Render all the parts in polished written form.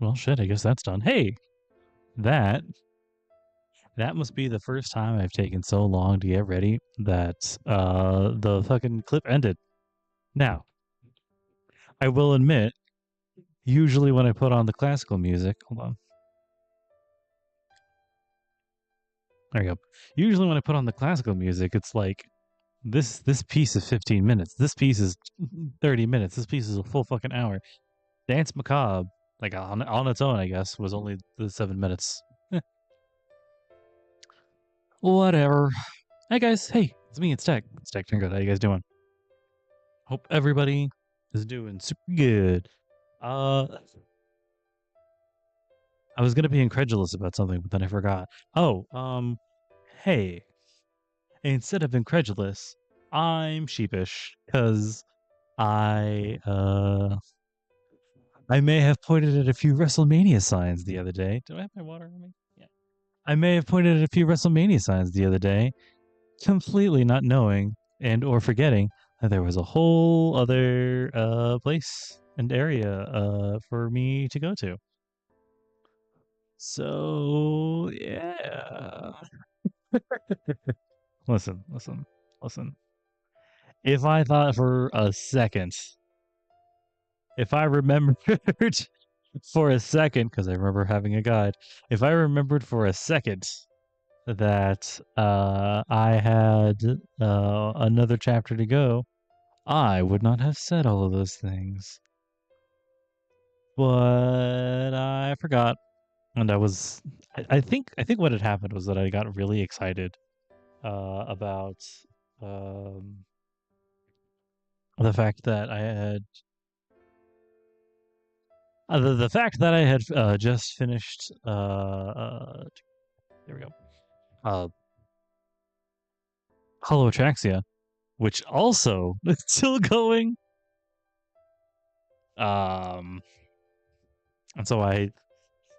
Well, shit, I guess that's done. Hey, that must be the first time I've taken so long to get ready that the fucking clip ended. Now, I will admit, usually when I put on the classical music, hold on. There you go. Usually when I put on the classical music, it's like this piece is 15 minutes. This piece is 30 minutes. This piece is a full fucking hour. Dance Macabre, like on its own, I guess, was only the 7 minutes. Whatever. Hey guys, hey, it's me, it's Tech. It's Tech Trinket. How you guys doing? Hope everybody is doing super good. I was gonna be incredulous about something, but then I forgot. Oh, hey. Instead of incredulous, I'm sheepish, because I may have pointed at a few WrestleMania signs the other day. Do I have my water on me? Yeah. I may have pointed at a few WrestleMania signs the other day, completely not knowing and or forgetting that there was a whole other place and area for me to go to. So yeah. Listen. If I thought for a second, if I remembered for a second, because I remember having a guide, if I remembered for a second that I had another chapter to go, I would not have said all of those things. But I forgot, and I think what had happened was that I got really excited about the fact that I had the fact that I had just finished there we go Hollow Atraxia, which also is still going. And so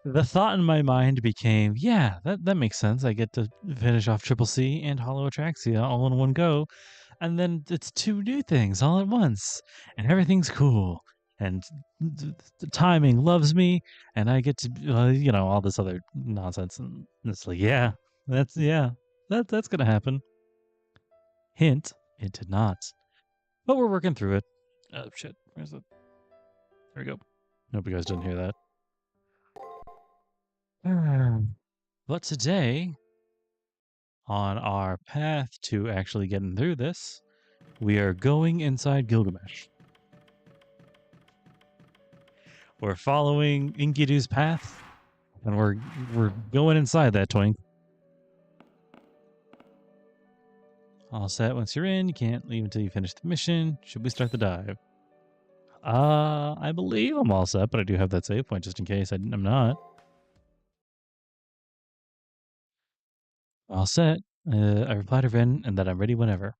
the thought in my mind became, yeah, that makes sense. I get to finish off Triple C and Hollow Atraxia all in one go, and then it's 2 new things all at once, and everything's cool, and the timing loves me, and I get to all this other nonsense, and it's like, yeah, that's gonna happen. Hint, it did not, but we're working through it. Oh shit, where's it? There we go. Hope you guys didn't hear that. But today, on our path to actually getting through this, we are going inside Gilgamesh. We're following Enkidu's path, and we're going inside that twink. All set. Once you're in, you can't leave until you finish the mission. Should we start the dive? I believe I'm all set, but I do have that save point just in case I'm not. All set. I replied to Ren and that I'm ready whenever.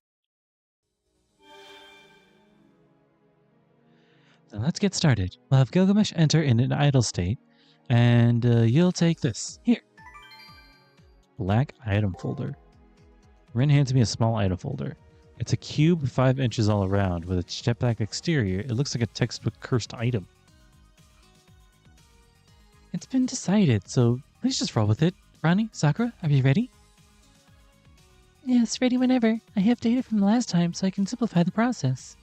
Then let's get started. We'll have Gilgamesh enter in an idle state, and you'll take this. Here. Black item folder. Ren hands me a small item folder. It's a cube 5 inches all around with a jetpack exterior. It looks like a textbook cursed item. It's been decided, so please just roll with it. Ronnie, Sakura, are you ready? Yes, ready whenever. I have data from the last time, so I can simplify the process.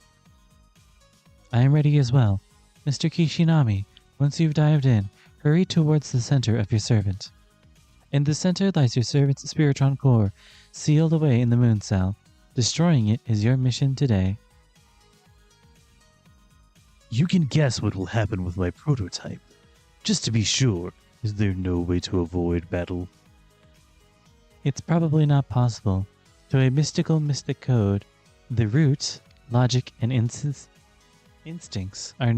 I am ready as well. Mr. Kishinami, once you've dived in, hurry towards the center of your servant. In the center lies your servant's Spiritron core, sealed away in the moon cell. Destroying it is your mission today. You can guess what will happen with my prototype. Just to be sure, is there no way to avoid battle? It's probably not possible. To a mystic code, the root, logic, and instincts are a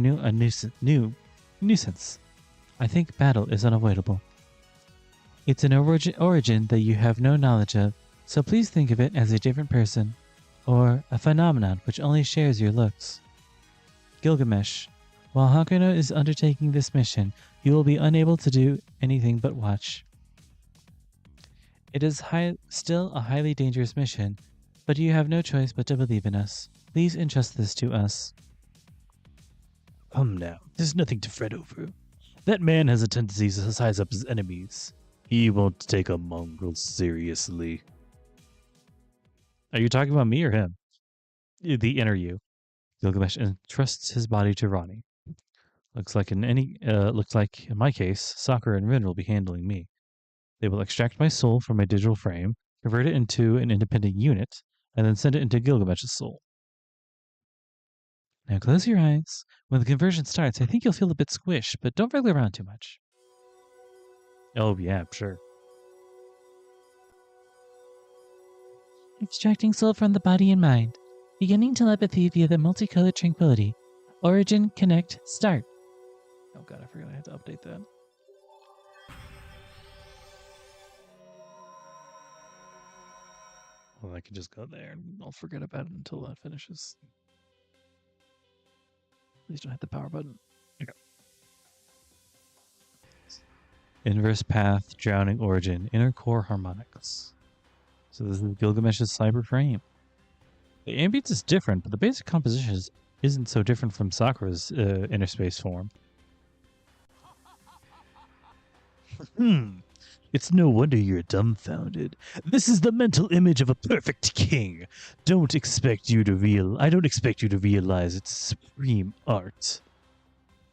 nuisance. I think battle is unavoidable. It's an origin that you have no knowledge of, so please think of it as a different person, or a phenomenon which only shares your looks. Gilgamesh, while Hakuno is undertaking this mission, you will be unable to do anything but watch. It is still a highly dangerous mission, but you have no choice but to believe in us. Please entrust this to us. Come now, there's nothing to fret over. That man has a tendency to size up his enemies. He won't take a mongrel seriously. Are you talking about me or him? The inner you. Gilgamesh entrusts his body to Ronnie. Looks like in my case, Sakura and Rin will be handling me. They will extract my soul from my digital frame, convert it into an independent unit, and then send it into Gilgamesh's soul. Now close your eyes. When the conversion starts, I think you'll feel a bit squished, but don't wriggle around too much. Oh yeah, sure. Extracting soul from the body and mind. Beginning telepathy via the multicolored tranquility. Origin, connect, start. Oh god, I forgot I had to update that. Well, I can just go there and I'll forget about it until that finishes. Please don't hit the power button. Okay. Inverse path, drowning origin, inner core harmonics. So this is Gilgamesh's cyber frame. The ambience is different, but the basic composition isn't so different from Sakura's inner space form. It's no wonder you're dumbfounded. This is the mental image of a perfect king. I don't expect you to realize its supreme art.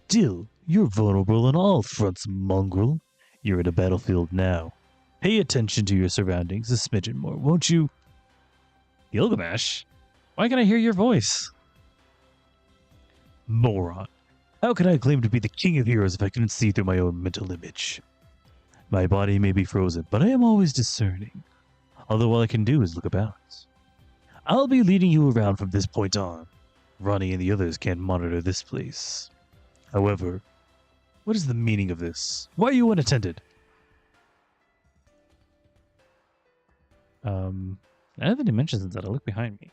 Still, you're vulnerable on all fronts, mongrel. You're in a battlefield now. Pay attention to your surroundings a smidgen more, won't you? Gilgamesh? Why can I hear your voice? Moron. How can I claim to be the king of heroes if I couldn't see through my own mental image? My body may be frozen, but I am always discerning. Although all I can do is look about. I'll be leading you around from this point on. Ronnie and the others can't monitor this place. However, what is the meaning of this? Why are you unattended? Now that he mentions that, I look behind me.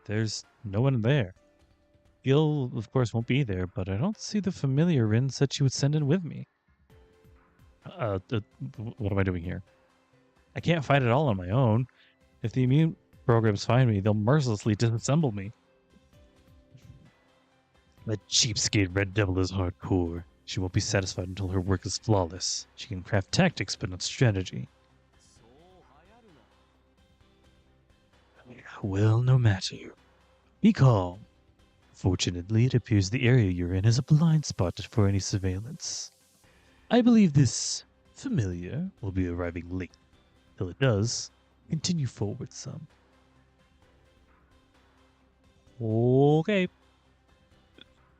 There's no one there. Gil, of course, won't be there, but I don't see the familiar Rin said she would send in with me. What am I doing here? I can't fight it all on my own. If the immune programs find me, they'll mercilessly disassemble me. That cheapskate Red Devil is hardcore. She won't be satisfied until her work is flawless. She can craft tactics, but not strategy. Well, no matter. Be calm. Fortunately, it appears the area you're in is a blind spot for any surveillance. I believe this familiar will be arriving late. Till it does, continue forward some. Okay.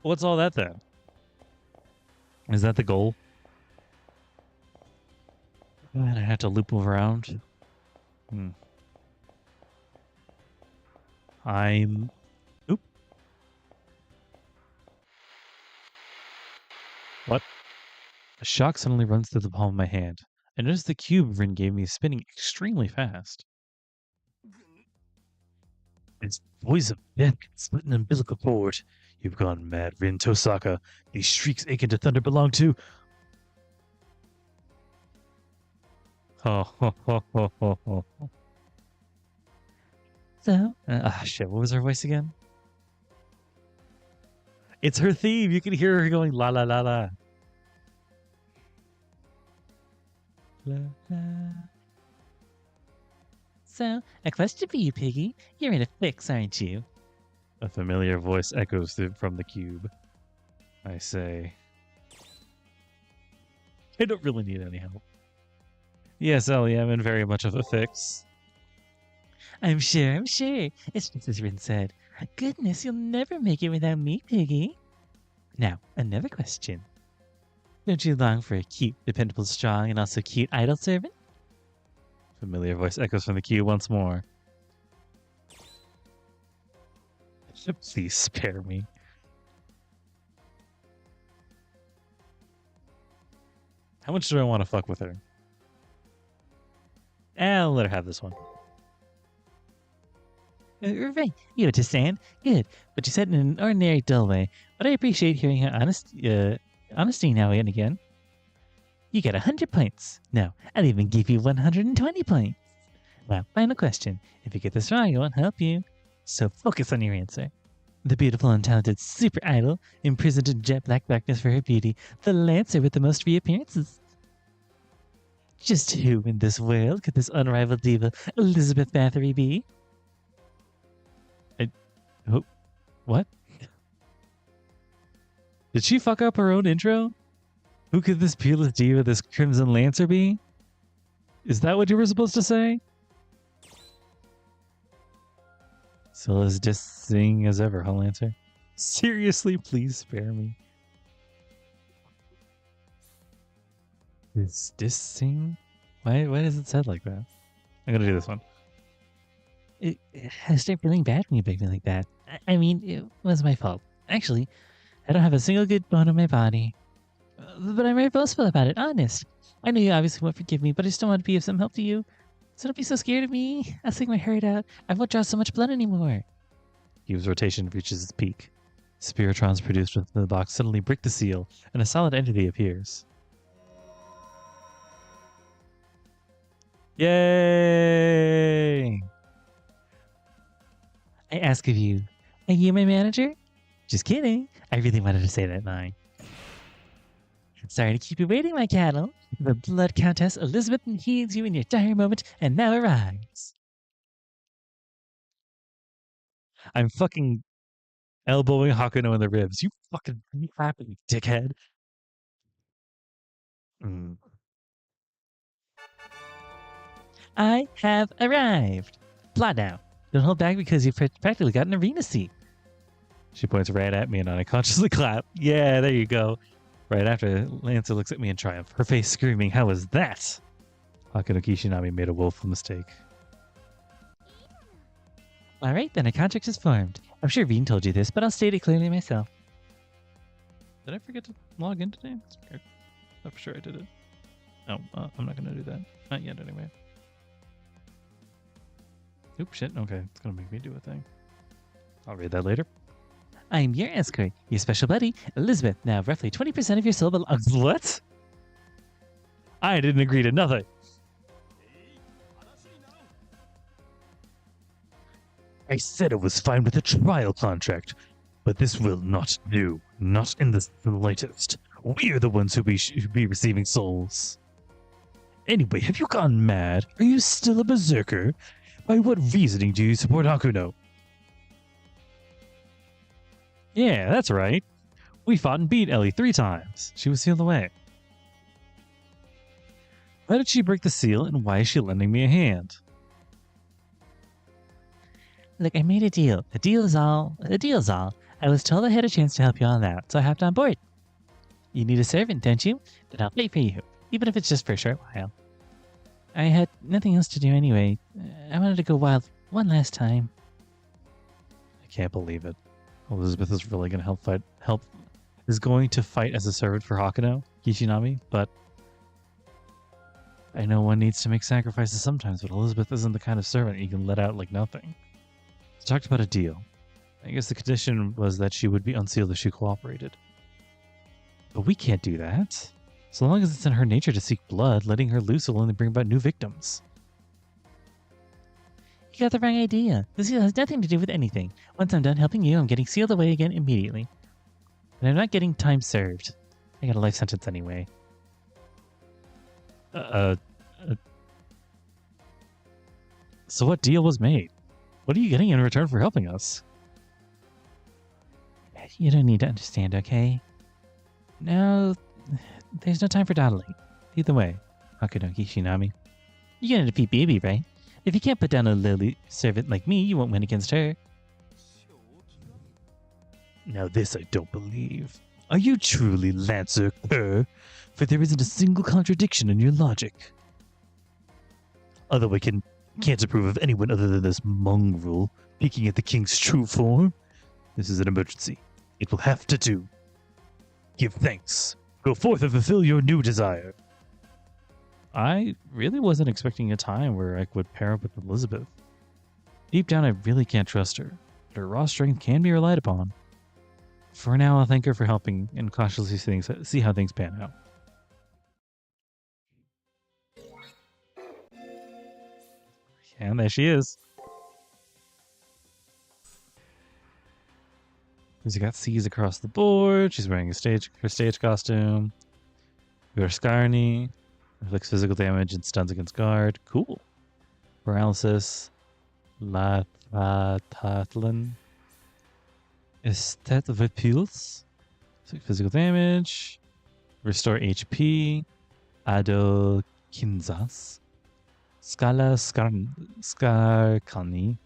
What's all that then? Is that the goal? And I have to loop around. Oop. What? A shock suddenly runs through the palm of my hand. I notice the cube Rin gave me is spinning extremely fast. It's voice of death split an umbilical cord. You've gone mad, Rin Tosaka. These shrieks akin to thunder belong to... Oh. So, shit, what was her voice again? It's her theme. You can hear her going la la la la. La la. So, a question for you, Piggy. You're in a fix, aren't you? A familiar voice echoes from the cube. I say, I don't really need any help. Yes, Ellie, I'm in very much of a fix. I'm sure. It's just as Rin said. Goodness, you'll never make it without me, Piggy. Now, another question. Don't you long for a cute, dependable, strong, and also cute idol servant? Familiar voice echoes from the queue once more. Please spare me. How much do I want to fuck with her? I'll let her have this one. Right, you understand. Good, but you said it in an ordinary, dull way. But I appreciate hearing her honesty now and again. You got 100 points. No, I'll even give you 120 points. Now, final question. If you get this wrong, I won't help you. So focus on your answer. The beautiful and talented super idol, imprisoned in jet black darkness for her beauty, the Lancer with the most reappearances. Just who in this world could this unrivaled diva, Elizabeth Bathory, be? What? Did she fuck up her own intro? Who could this peerless diva, this Crimson Lancer be? Is that what you were supposed to say? Still as dissing as ever, huh, Lancer? Seriously, please spare me. Is dissing? Why does it sound like that? I'm gonna do this one. I start feeling bad when you beg me like that. I mean, it was my fault. Actually, I don't have a single good bone in my body. But I'm very boastful about it, honest. I know you obviously won't forgive me, but I still want to be of some help to you. So don't be so scared of me. I'll sing my heart out. I won't draw so much blood anymore. Cube's rotation reaches its peak. Spiritrons produced within the box suddenly break the seal, and a solid entity appears. Yay! I ask of you, are you my manager? Just kidding. I really wanted to say that line. Sorry to keep you waiting, my cattle. The Blood Countess Elizabeth heeds you in your dire moment and now arrives. I'm fucking elbowing Hakuno in the ribs. You fucking clapping, dickhead. I have arrived. Plot now. Don't hold back because you've practically got an arena seat. She points right at me and I unconsciously clap. Yeah, there you go. Right after, Lancer looks at me in triumph, her face screaming, how was that? Hakuno Kishinami made a woeful mistake. Alright, then a contract is formed. I'm sure Veen told you this, but I'll state it clearly myself. Did I forget to log in today? That's weird. I'm sure I did it. No, I'm not going to do that. Not yet, anyway. Oops, shit. Okay, it's going to make me do a thing. I'll read that later. I'm your escort, your special buddy, Elizabeth. Now, roughly 20% of your soul belongs. What? I didn't agree to nothing. I said it was fine with a trial contract, but this will not do. Not in the slightest. We're the ones who should be receiving souls. Anyway, have you gone mad? Are you still a berserker? By what reasoning do you support Hakuno? Yeah, that's right. We fought and beat Ellie 3 times. She was sealed away. Why did she break the seal, and why is she lending me a hand? Look, I made a deal. A deal is all. A deal is all. I was told I had a chance to help you on that, so I hopped on board. You need a servant, don't you? Then I'll pay for you, even if it's just for a short while. I had nothing else to do anyway. I wanted to go wild one last time. I can't believe it. Elizabeth is really going to is going to fight as a servant for Hakuno Kishinami, but I know one needs to make sacrifices sometimes, but Elizabeth isn't the kind of servant you can let out like nothing. She talked about a deal. I guess the condition was that she would be unsealed if she cooperated. But we can't do that. So long as it's in her nature to seek blood, letting her loose will only bring about new victims. You got the wrong idea. The seal has nothing to do with anything. Once I'm done helping you, I'm getting sealed away again immediately. And I'm not getting time served. I got a life sentence anyway. So what deal was made? What are you getting in return for helping us? You don't need to understand, okay? No, there's no time for dawdling. Either way, Hakuno Kishinami. You're gonna defeat Baby, right? If you can't put down a lily servant like me, you won't win against her. Now this I don't believe. Are you truly Lancer Kerr? For there isn't a single contradiction in your logic. Although I can't approve of anyone other than this mongrel peeking at the king's true form. This is an emergency. It will have to do. Give thanks. Go forth and fulfill your new desire. I really wasn't expecting a time where I would pair up with Elizabeth. Deep down, I really can't trust her, but her raw strength can be relied upon. For now, I'll thank her for helping and cautiously see how things pan out. And there she is. She's got C's across the board. She's wearing her stage costume. We are Skarni. Inflicts physical damage and stuns against guard. Cool. Paralysis. Lathatlan. Estet Repulse. Physical damage. Restore HP. Ado Kinzas. Scala Skarkani.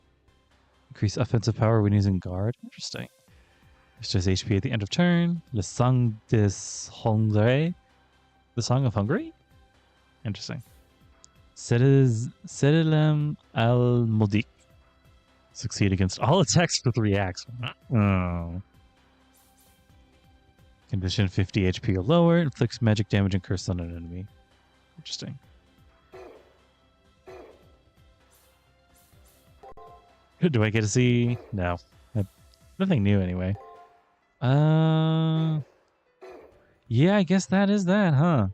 Increase offensive power when using guard. Interesting. Restores HP at the end of turn. Le Sang des Hongre. The Song of Hungary? Interesting. Serilem al Modik. Succeed against all attacks for 3 acts. Oh. Condition 50 HP or lower. Inflicts magic damage and curse on an enemy. Interesting. Do I get to see? No. Nothing new anyway. Yeah, I guess that is that, huh?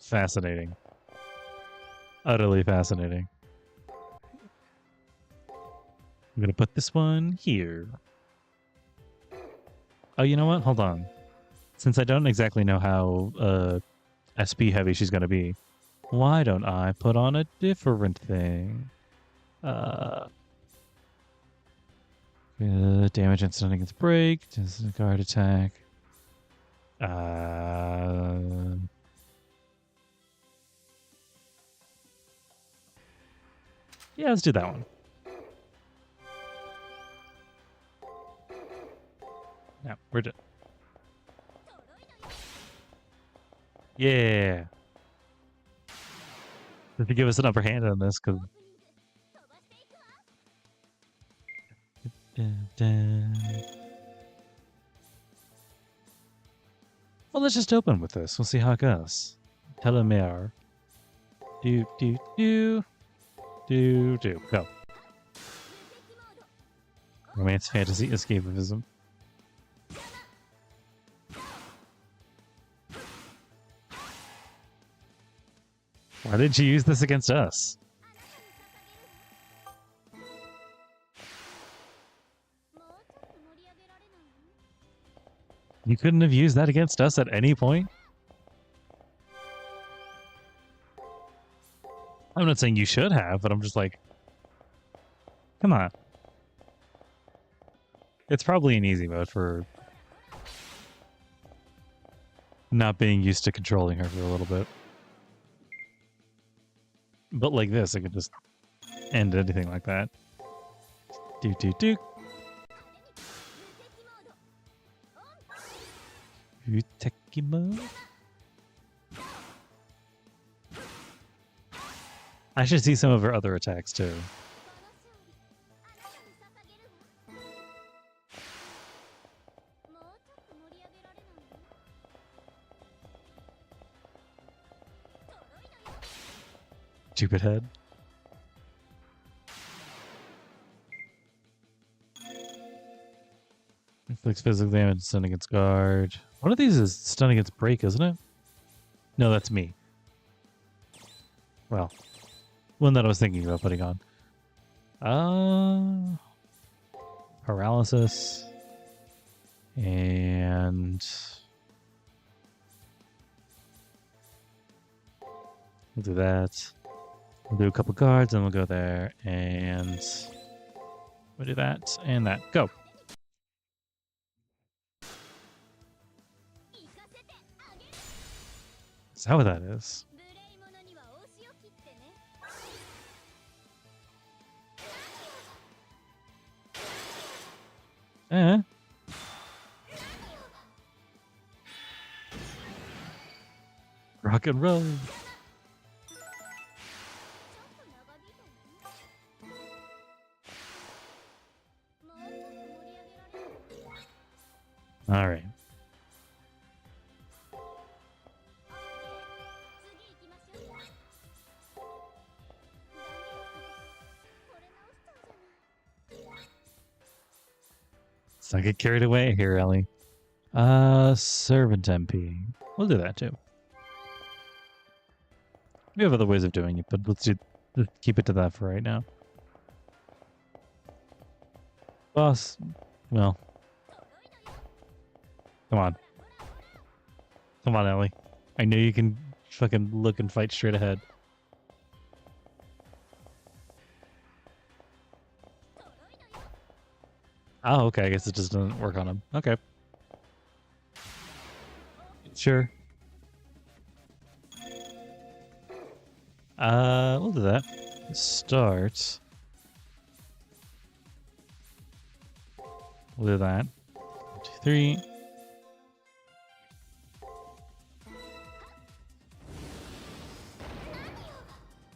Fascinating. Utterly fascinating. I'm gonna put this one here. Oh, you know what? Hold on. Since I don't exactly know how SP heavy she's gonna be, why don't I put on a different thing? Damage and stun against break. Just a guard attack. Yeah, let's do that one. Yeah, we're done. Yeah. Just to give us an upper hand on this, because... Well, let's just open with this. We'll see how it goes. Telomere. Do. Go. Romance, fantasy, escapism. Why did you use this against us? You couldn't have used that against us at any point? I'm not saying you should have, but I'm just like, come on. It's probably an easy mode for not being used to controlling her for a little bit. But like this, I could just end anything like that. Do. Uteki mode? I should see some of her other attacks too. Stupid head. Inflicts physical damage, stun against guard. One of these is stun against break, isn't it? No, that's me. Well, one that I was thinking about putting on. Paralysis. And we'll do that. We'll do a couple guards, and we'll go there, and we'll do that and that. Go. Is that what that is? Rock and roll. All right. Let's not get carried away here, Ellie. Servant MP. We'll do that too. We have other ways of doing it, but let's keep it to that for right now. Boss, well, come on. Come on, Ellie. I know you can fucking look and fight straight ahead. Oh, okay. I guess it just doesn't work on him. Okay. Sure. We'll do that. Start. We'll do that. 1, 2, 3.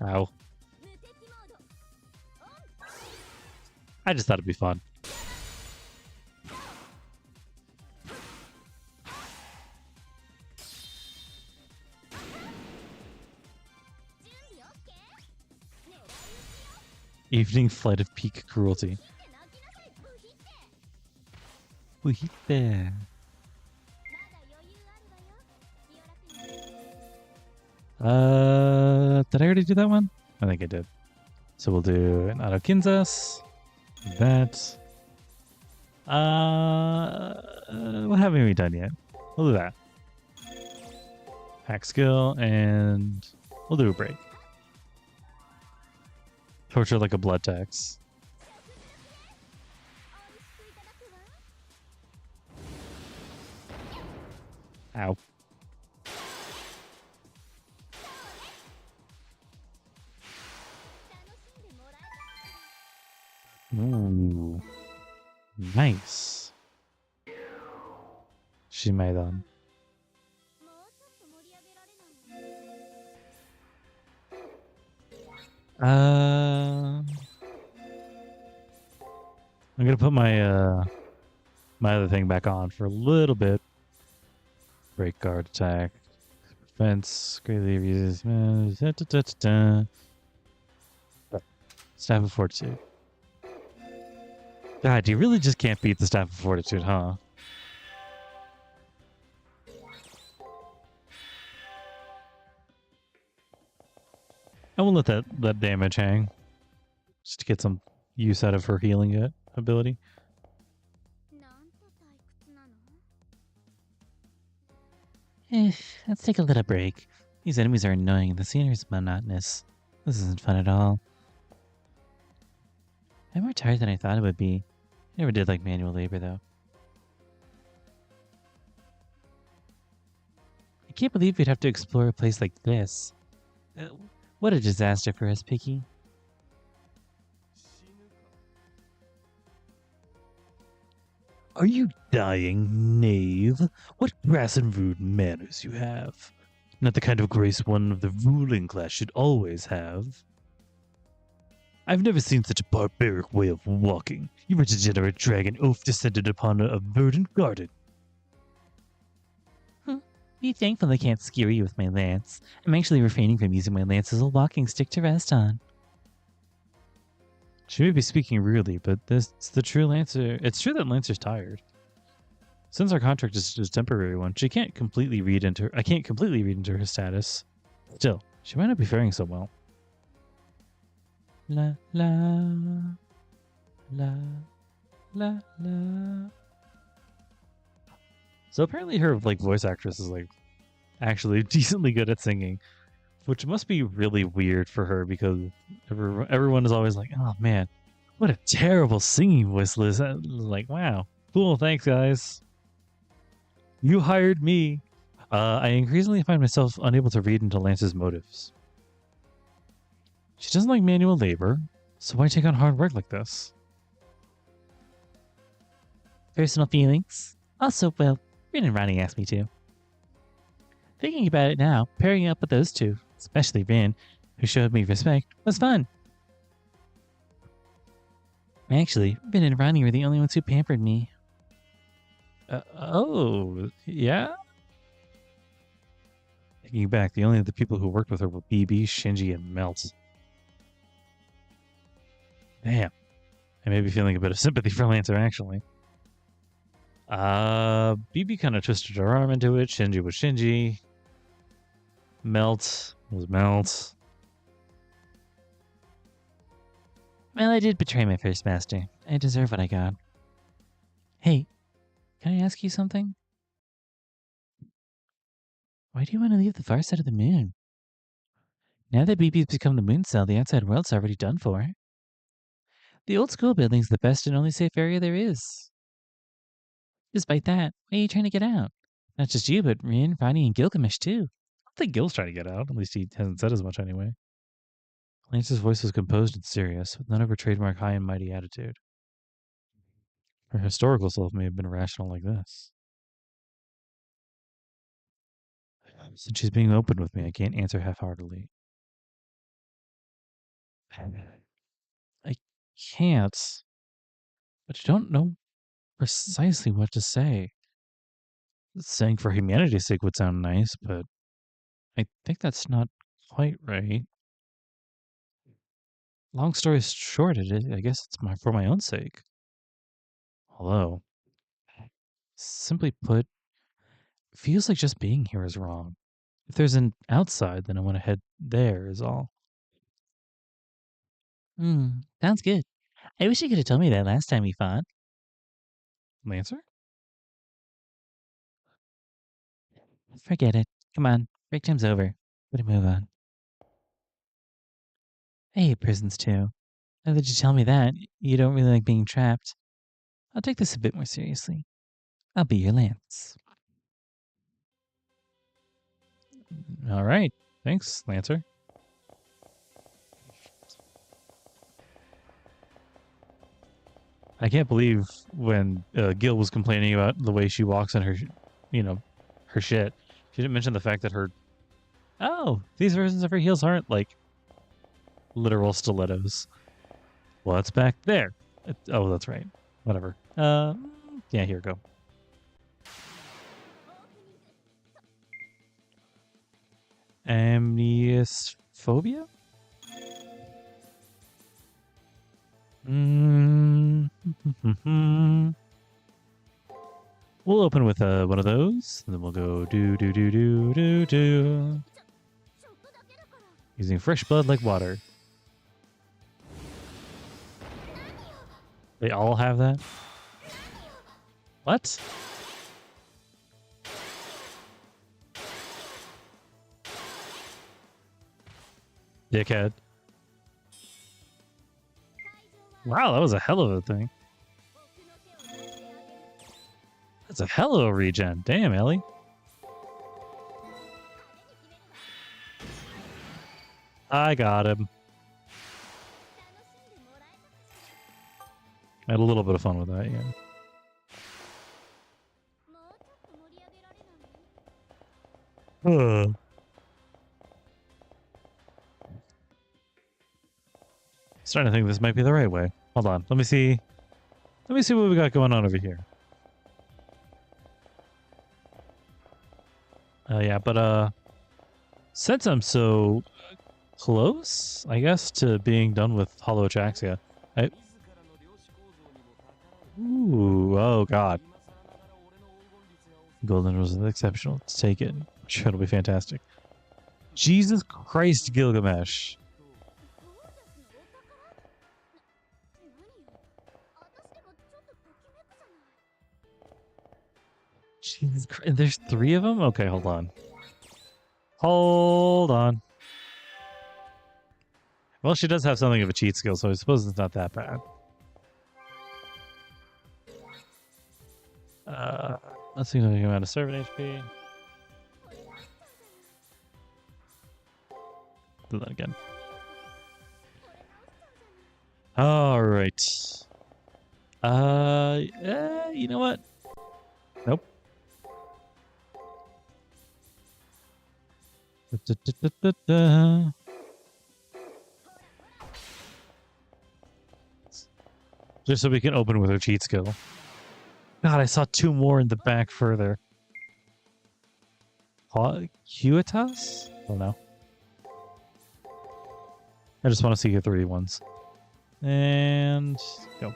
Ow. I just thought it'd be fun. Evening flight of peak cruelty. There. Did I already do that one? I think I did. So we'll do an auto Kinzas. That. What haven't we done yet? We'll do that. Hack skill, and we'll do a break. Torture like a blood tax. Ow. Ooh. Nice. Shimeidan. I'm gonna put my my other thing back on for a little bit. Break guard attack. Defense. Greatly reduces. Staff of Fortitude. God, you really just can't beat the Staff of Fortitude, huh? I will let that damage hang. Just to get some use out of her healing ability. Let's take a little break. These enemies are annoying and the scenery is monotonous. This isn't fun at all. I'm more tired than I thought it would be. I never did like manual labor, though. I can't believe we'd have to explore a place like this. What a disaster for us, Picky. Are you dying, knave? What brass and rude manners you have. Not the kind of grace one of the ruling class should always have. I've never seen such a barbaric way of walking. You were a degenerate dragon oaf descended upon a verdant garden. Be thankful I can't skewer you with my lance. I'm actually refraining from using my lance as a walking stick to rest on. She may be speaking rudely, but this is the true Lancer. It's true that Lancer's tired. Since our contract is a temporary one, I can't completely read into her status. Still, she might not be faring so well. La la la la la. So apparently her voice actress is actually decently good at singing, which must be really weird for her because everyone is always like, "Oh man, what a terrible singing voice, Liz." Like, wow, cool, thanks guys. You hired me. I increasingly find myself unable to read into Lance's motives. She doesn't like manual labor, so why take on hard work like this? Personal feelings. Also, well, Rin and Ronnie asked me to. Thinking about it now, pairing up with those two, especially Rin, who showed me respect, was fun. Actually, Rin and Ronnie were the only ones who pampered me. Oh, yeah? Thinking back, the only other people who worked with her were BB, Shinji, and Melt. Damn. I may be feeling a bit of sympathy for Lancer, actually. BB kind of twisted her arm into it. Shinji was Shinji. Melt was Melt. Well, I did betray my first master. I deserve what I got. Hey, can I ask you something? Why do you want to leave the far side of the moon? Now that BB's become the moon cell, the outside world's already done for. The old school building's the best and only safe area there is. Despite that, why are you trying to get out? Not just you, but Rin, Ronnie, and Gilgamesh, too. I don't think Gil's trying to get out. At least he hasn't said as much anyway. Lance's voice was composed and serious, with none of her trademark high and mighty attitude. Her historical self may have been rational like this. Since she's being open with me, I can't answer half-heartedly. I can't, but I don't know precisely what to say. Saying for humanity's sake would sound nice, but I think that's not quite right. Long story short, I guess it's for my own sake. Although, simply put, it feels like just being here is wrong. If there's an outside, then I want to head there, is all. Sounds good. I wish you could have told me that last time we fought. Lancer? Forget it. Come on, break time's over. Better move on. I hate prisons too. Now that you tell me that, you don't really like being trapped. I'll take this a bit more seriously. I'll be your Lance. All right. Thanks, Lancer. I can't believe when Gil was complaining about the way she walks on her, her shit. She didn't mention the fact that these versions of her heels aren't like literal stilettos. Well, it's back there. Oh, that's right. Whatever. Yeah, here we go. Amnesiophobia? We'll open with one of those, and then we'll go do. Using fresh blood like water. They all have that? What? Dickhead. Wow, that was a hell of a thing. That's a hell of a regen. Damn, Ellie. I got him. I had a little bit of fun with that, yeah. Starting to think this might be the right way. Hold on. Let me see what we got going on over here. Yeah, but since I'm so close, I guess, to being done with Hollow Atraxia, ooh, oh god. Golden was exceptional. Let's take it. I'm sure it'll be fantastic. Jesus Christ, Gilgamesh. Jesus Christ. There's 3 of them? Okay, hold on. Hold on. Well, she does have something of a cheat skill, so I suppose it's not that bad. Let's see if I can come out of 7 HP. Do that again. All right. You know what? Nope. Just so we can open with her cheat skill. God, I saw 2 more in the back further. Cuitas? Oh no. I just want to see your 3 ones. And go.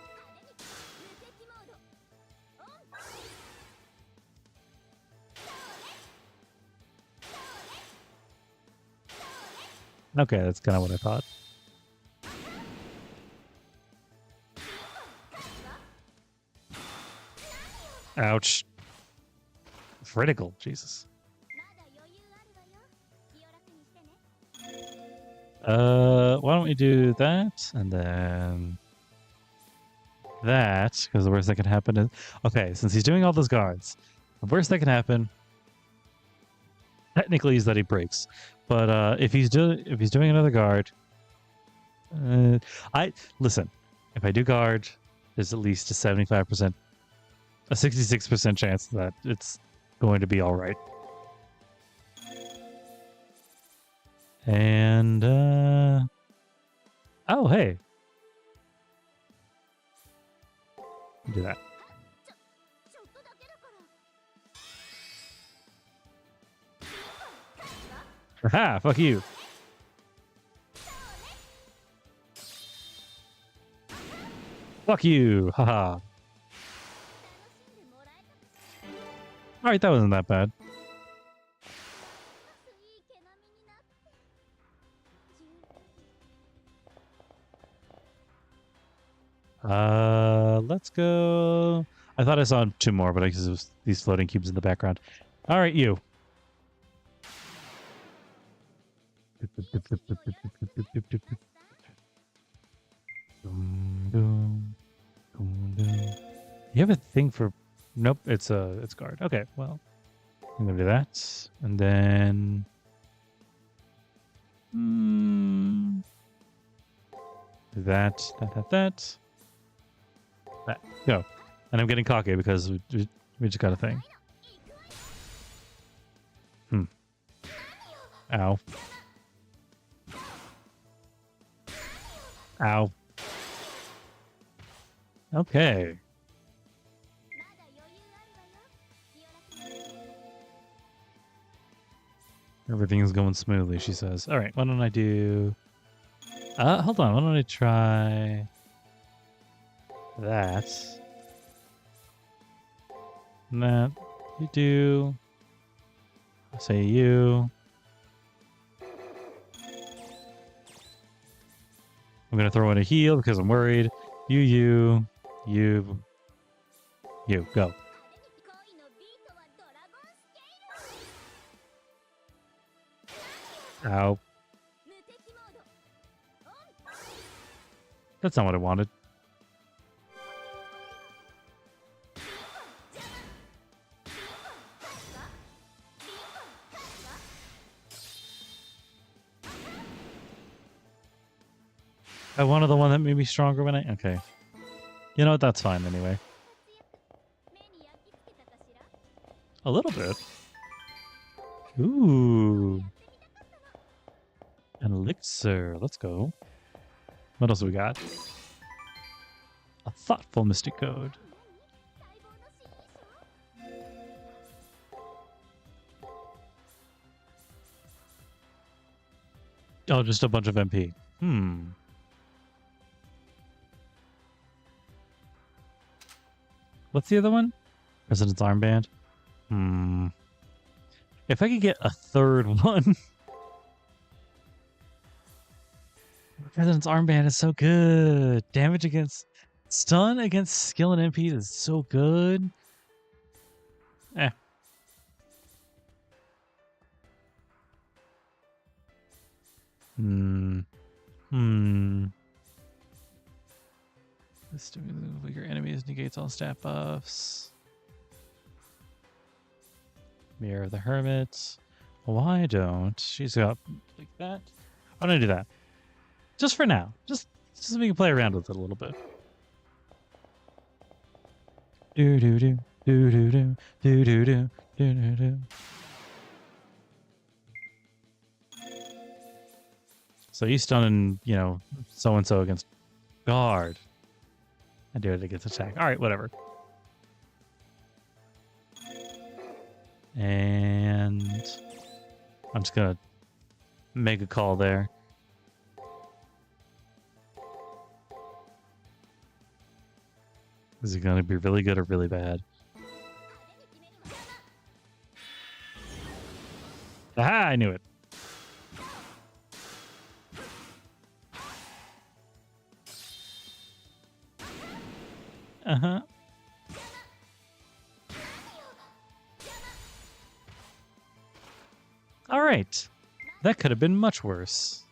Okay, that's kind of what I thought. Ouch. Critical, Jesus. Why don't we do that and then that, because the worst that can happen is okay, since he's doing all those guards, the worst that can happen technically is that he breaks. But if he's doing another guard, listen, if I do guard, there's at least a 75%, a 66% chance that it's going to be all right. And oh hey, do that. Ha! Fuck you. Fuck you. Haha. All right, that wasn't that bad. Let's go. I thought I saw 2 more, but I guess it was these floating cubes in the background. All right, you. You have a thing for? Nope, it's guard. Okay, well, I'm gonna do that, and then that. Go. And I'm getting cocky because we just got a thing. Ow. Ow. Okay. Everything's going smoothly, she says. All right, why don't I do... hold on. Why don't I try that? And that. You do. I'll say you. I'm going to throw in a heal because I'm worried. You. Go. Ow. That's not what I wanted. I wanted the one that made me stronger when I... Okay. You know what? That's fine anyway. A little bit. Ooh. An elixir. Let's go. What else do we got? A thoughtful mystic code. Oh, just a bunch of MP. What's the other one? President's Armband. If I could get a third one. President's Armband is so good. Damage against... Stun against skill and MP is so good. Eh. This weaker enemies negates all stat buffs. Mirror of the Hermit. Why don't she's got like that? Why don't I do that? Just for now. Just so we can play around with it a little bit. Do do do do do do do do do do do do. So he's stunning, you know, so and so against guard. I do it against attack. All right, whatever. And I'm just gonna make a call there. Is it gonna be really good or really bad? Aha! I knew it. Alright. That could have been much worse.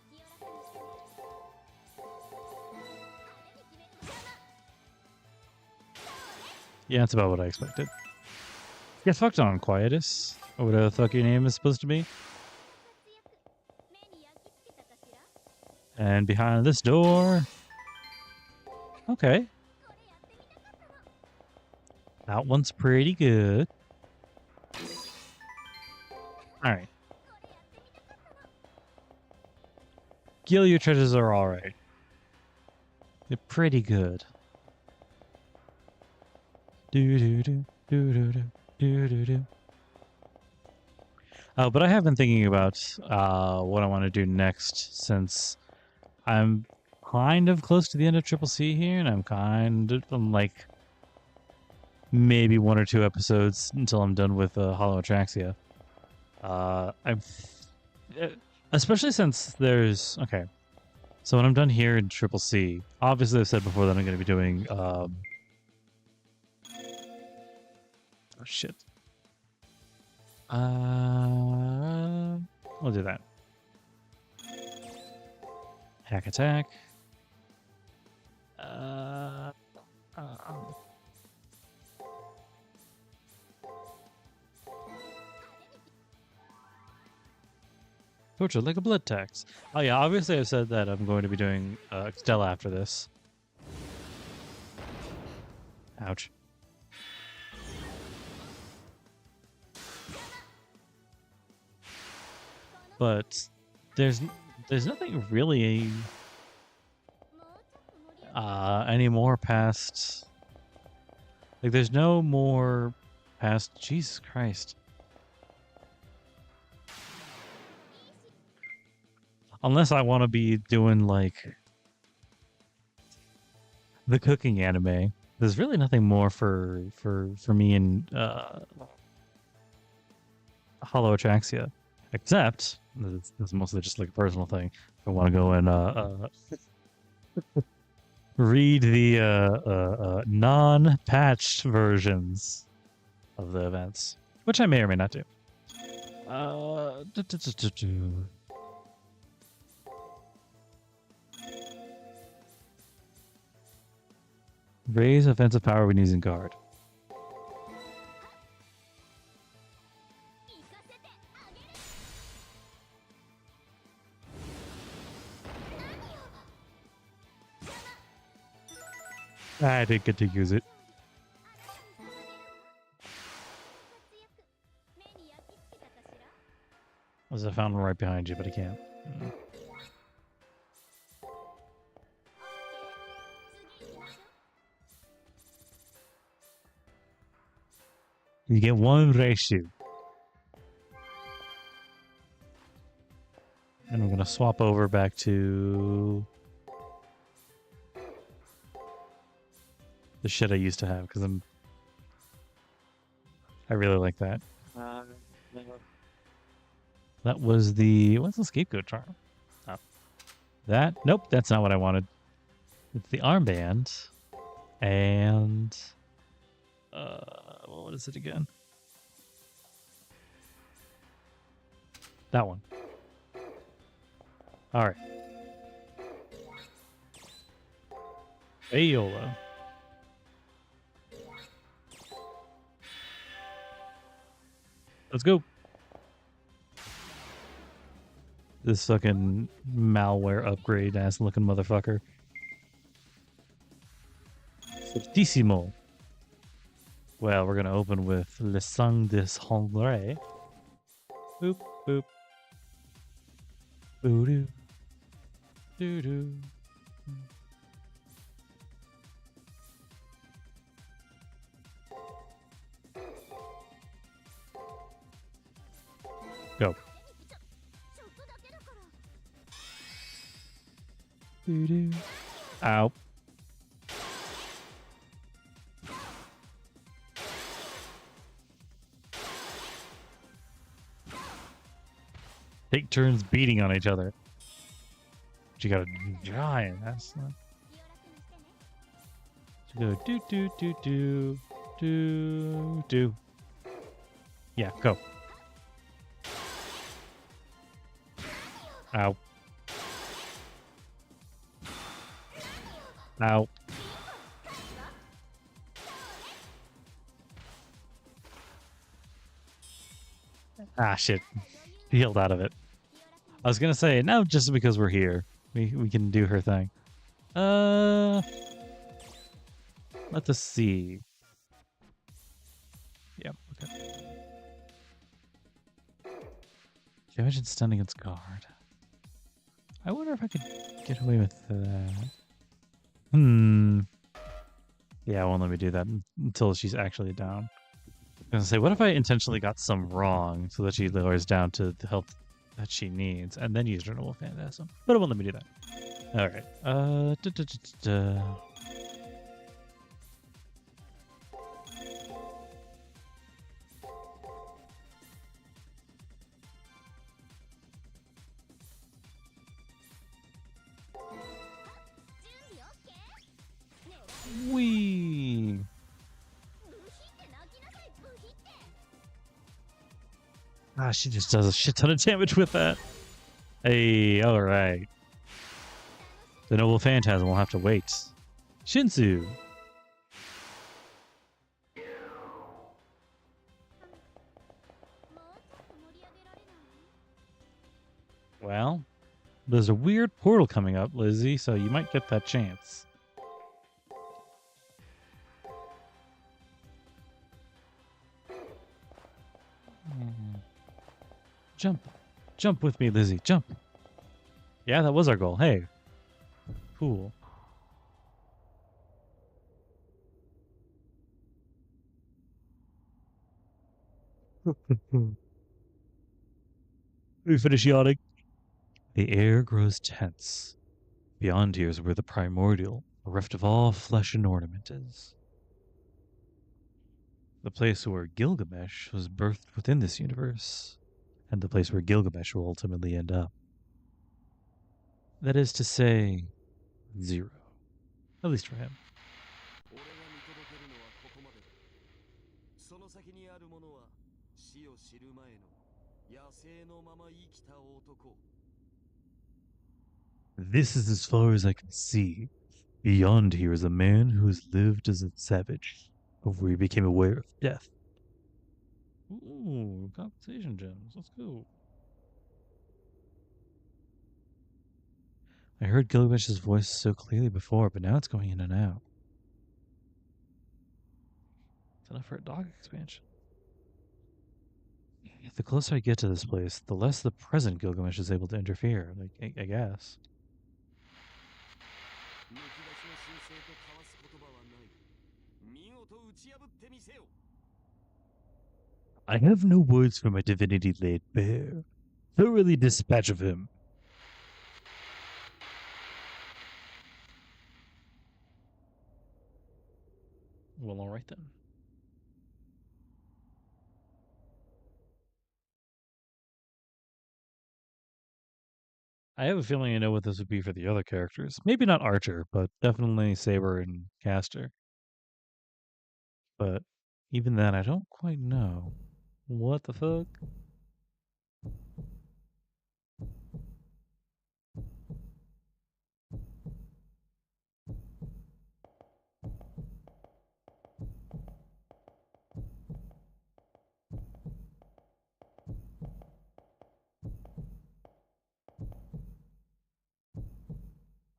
Yeah, that's about what I expected. Get fucked on, Quietus. Or whatever the fuck your name is supposed to be. And behind this door... Okay. That one's pretty good. Alright. Gil, your treasures are alright. They're pretty good. Do-do-do, do-do-do, do-do-do. But I have been thinking about what I want to do next, since I'm kind of close to the end of Triple C here, and I'm like maybe 1 or 2 episodes until I'm done with Hollow Atraxia. Especially since there's... Okay. So when I'm done here in Triple C, obviously I've said before that I'm going to be doing... oh, shit. We'll do that. Hack attack. Torture like a blood tax. Oh yeah, obviously I've said that I'm going to be doing Stella after this. Ouch. But there's nothing really anymore past, like, there's no more past... Jesus Christ. Unless I want to be doing, like, the cooking anime, there's really nothing more for me in Hollow Atraxia. Except, this is mostly just like a personal thing. I want to go and read the non-patched versions of the events, which I may or may not do. Raise offensive power when using guard. I didn't get to use it. There's a fountain right behind you, but I can't. You get 1 ratio. And we're going to swap over back to the shit I used to have, because I really like that. That was the... What's the scapegoat charm? Oh. That? Nope, that's not what I wanted. It's the armband. And... what is it again? That one. Alright. Ayola. Let's go. This fucking malware upgrade ass looking motherfucker. Fortissimo. Well, we're gonna open with Le Sang des Hongrais. Boop, boop. Boo-doo. Doo-doo. Go. Doo-doo. Ow. Take turns beating on each other. But you got a giant. That's not... So go do do do do do do. Yeah, go. Ow. Ow. Ah, shit. Healed out of it. I was gonna say, no, just because we're here. We can do her thing. Let us see. Yep, okay. Imagine stunning its guard. I wonder if I could get away with that. Yeah, it won't let me do that until she's actually down. I was gonna say, what if I intentionally got some wrong so that she lowers down to the health that she needs, and then use her normal phantasm? But it won't let me do that. All right. Wee. Ah, she just does a shit ton of damage with that. Hey, all right. The noble phantasm will have to wait. Shinsu. Well, there's a weird portal coming up, Lizzie, so you might get that chance. Jump. Jump with me, Lizzie. Jump. Yeah, that was our goal. Hey. Cool. We finish yawning. The air grows tense. Beyond here is where the primordial, bereft of all flesh and ornament, is. The place where Gilgamesh was birthed within this universe, and the place where Gilgamesh will ultimately end up. That is to say, 0. At least for him. This is as far as I can see. Beyond here is a man who has lived as a savage, before he became aware of death. Ooh, compensation gems. Let's go. I heard Gilgamesh's voice so clearly before, but now it's going in and out. It's enough for a dog expansion. The closer I get to this place, the less the present Gilgamesh is able to interfere, I guess. I have no words for my divinity laid bare. Thoroughly dispatch of him. Well, all right then. I have a feeling I know what this would be for the other characters. Maybe not Archer, but definitely Saber and Caster. But even then, I don't quite know. What the fuck?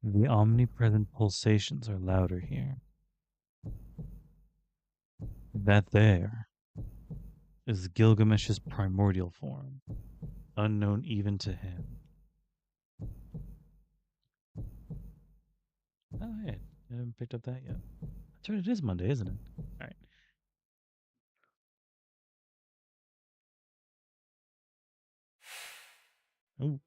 The omnipresent pulsations are louder here. That there is Gilgamesh's primordial form, unknown even to him. Oh, yeah, I haven't picked up that yet. That's right, it is Monday, isn't it? All right. Ooh.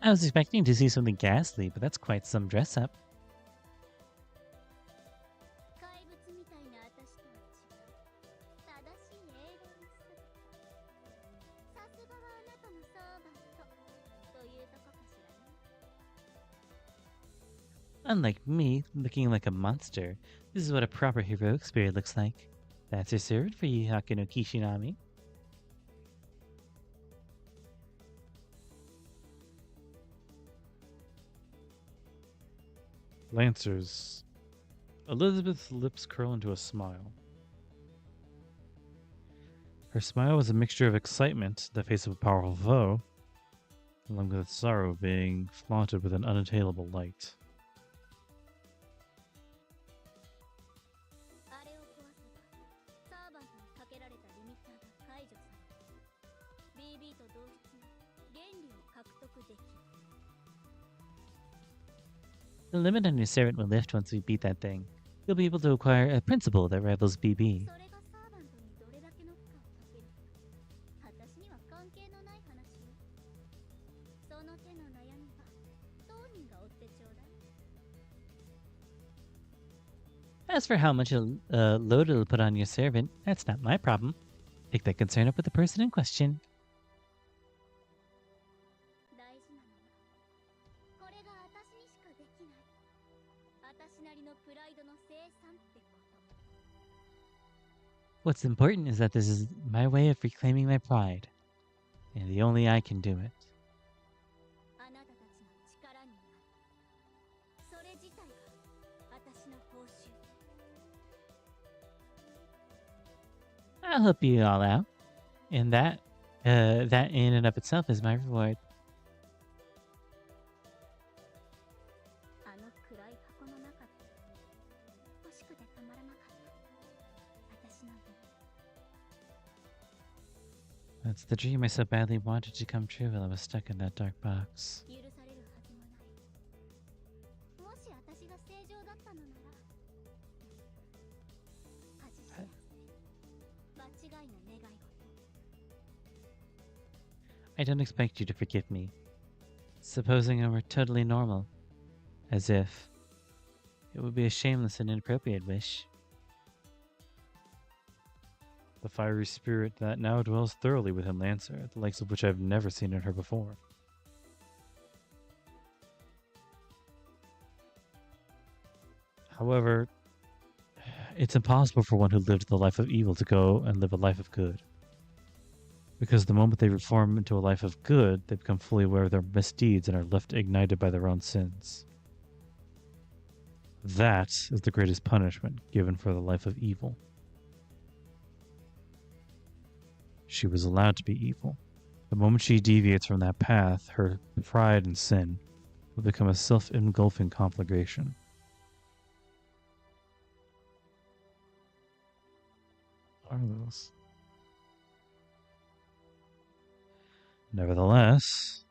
I was expecting to see something ghastly, but that's quite some dress up. Unlike me, looking like a monster, this is what a proper heroic spirit looks like. That's your sword for you, Haku no Kishinami. Lancers. Elizabeth's lips curl into a smile. Her smile was a mixture of excitement, the face of a powerful foe, along with sorrow being flaunted with an unattainable light. The limit on your servant will lift once we beat that thing. You'll be able to acquire a principle that rivals BB. As for how much load it'll put on your servant, that's not my problem. Take that concern up with the person in question. What's important is that this is my way of reclaiming my pride, and the only I can do it. I'll help you all out, and that in and of itself is my reward. That's the dream I so badly wanted to come true while I was stuck in that dark box. I don't expect you to forgive me. Supposing I were totally normal. As if. It would be a shameless and inappropriate wish. The fiery spirit that now dwells thoroughly within Lancer, the likes of which I've never seen in her before. However, it's impossible for one who lived the life of evil to go and live a life of good. Because the moment they reform into a life of good, they become fully aware of their misdeeds and are left ignited by their own sins. That is the greatest punishment given for the life of evil. She was allowed to be evil. The moment she deviates from that path, her pride and sin will become a self-engulfing conflagration. Are those? Nevertheless,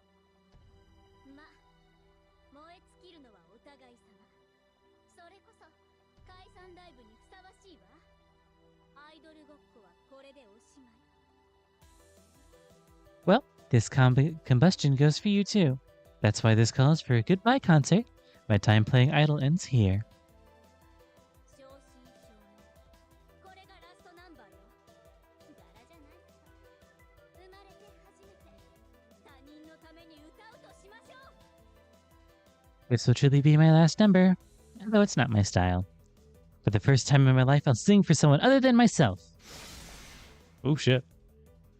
well, this combustion goes for you too. That's why this calls for a goodbye concert. My time playing idol ends here. This will truly be my last number, although it's not my style. For the first time in my life, I'll sing for someone other than myself. Oh shit.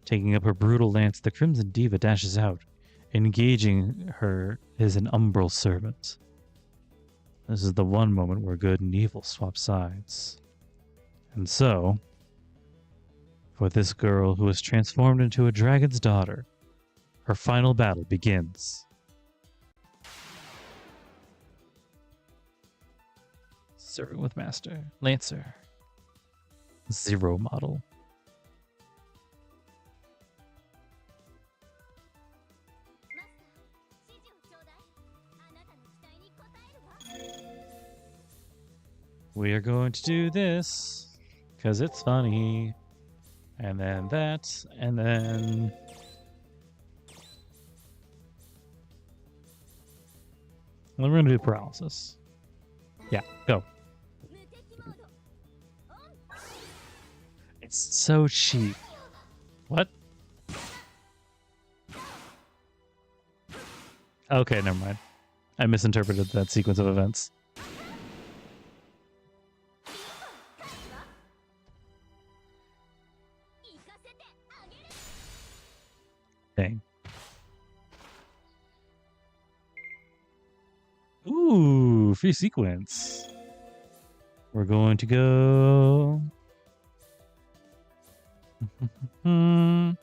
Taking up her brutal lance, the Crimson Diva dashes out, engaging her as an umbral servant. This is the one moment where good and evil swap sides. And so, for this girl who is transformed into a dragon's daughter, her final battle begins. Servant with Master, Lancer, Zero model. We are going to do this because it's funny, and then that, and then we're going to do paralysis. Yeah, go. It's so cheap. What? Okay, never mind. I misinterpreted that sequence of events. Dang. Ooh, free sequence. We're going to go. We'll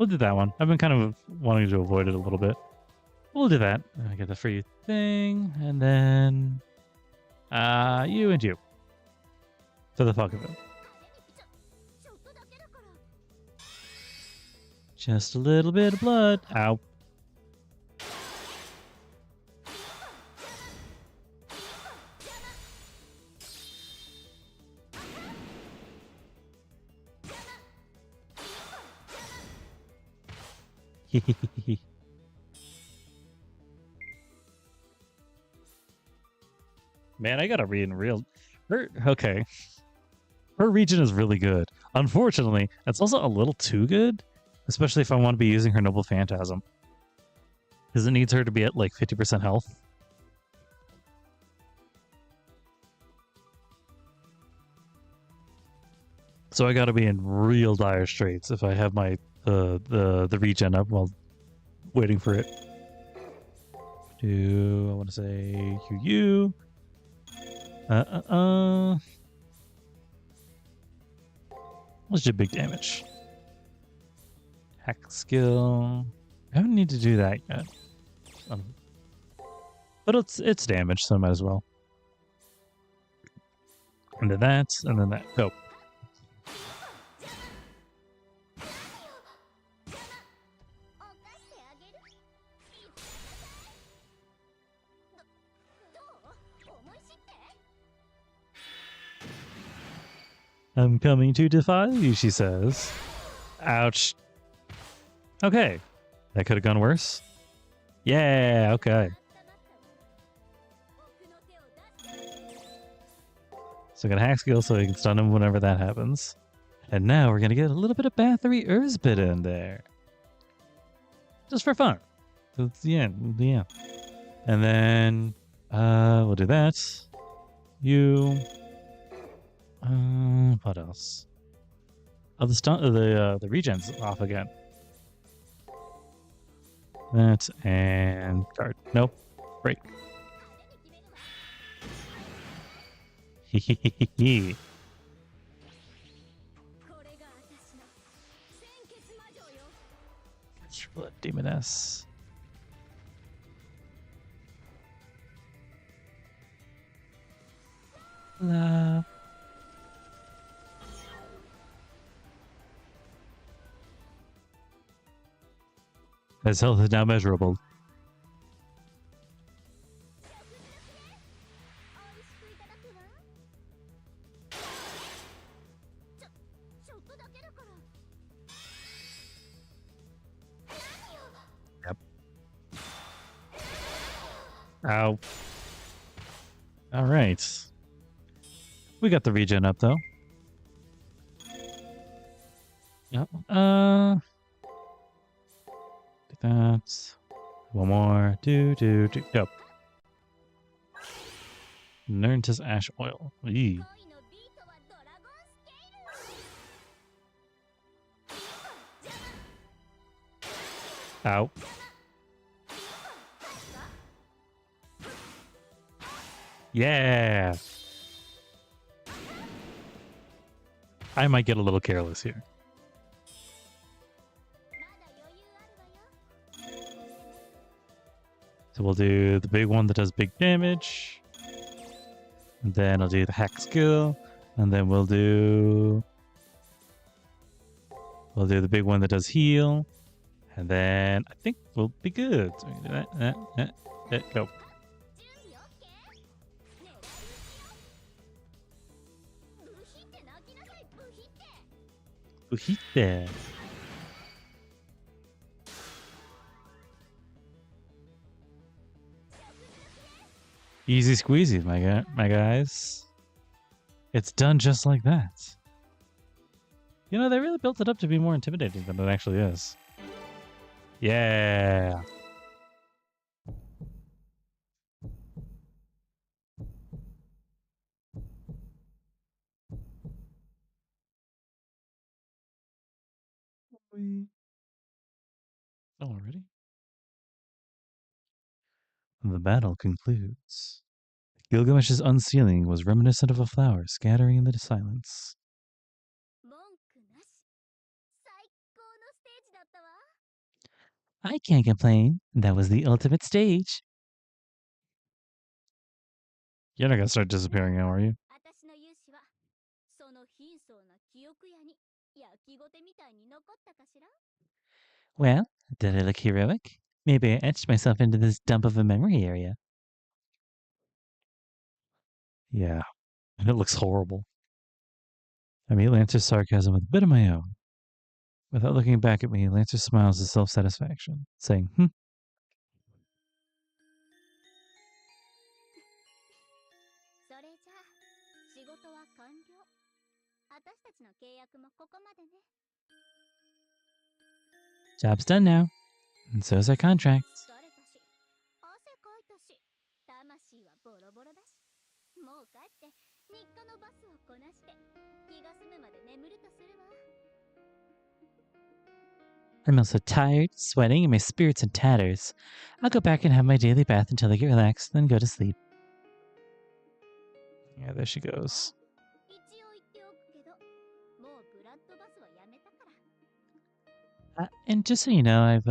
do that one. I've been kind of wanting to avoid it a little bit. We'll do that. I get the free thing, and then you and you. For the fuck of it. Just a little bit of blood. Ow. Man, I gotta read in real. Okay. Her region is really good. Unfortunately, it's also a little too good, especially if I want to be using her Noble Phantasm. Because it needs her to be at like 50% health. So I gotta be in real dire straits if I have my the regen up while waiting for it. I want to say you. Let's do big damage. Hack skill. I don't need to do that yet. But it's damage, so I might as well. And then that, and then that. Go. I'm coming to defy you, she says. Ouch. Okay. That could have gone worse. Yeah, okay. So I got a hack skill so I can stun him whenever that happens. And now we're going to get a little bit of Bathory Erzbit in there. Just for fun. So yeah. And then we'll do that. You... what else? Oh, the regen's off again. That and card. Nope. Break. Hehehehe. Triple Demoness. La. His health is now measurable. Yep. Ow. All right. We got the regen up though. Yep. That. One more. Go. Nerntis Ash Oil. Eee. Ow. Yeah. I might get a little careless here. So we'll do the big one that does big damage. And then I'll do the hack skill. And then we'll do the big one that does heal. And then I think we'll be good. So we can do that. Go. Uhite. Easy squeezy, my guys. It's done just like that. You know, they really built it up to be more intimidating than it actually is. Yeah. The battle concludes. Gilgamesh's unsealing was reminiscent of a flower scattering in the silence. I can't complain. That was the ultimate stage. You're not gonna start disappearing now, are you? Well, did I look heroic? Maybe I etched myself into this dump of a memory area. Yeah, and it looks horrible. I meet Lancer's sarcasm with a bit of my own. Without looking back at me, Lancer smiles with self-satisfaction, saying, Job's done now, and so is our contract. I'm also tired, sweating, and my spirit's in tatters. I'll go back and have my daily bath until I get relaxed, then go to sleep. Yeah, there she goes. And just so you know, I've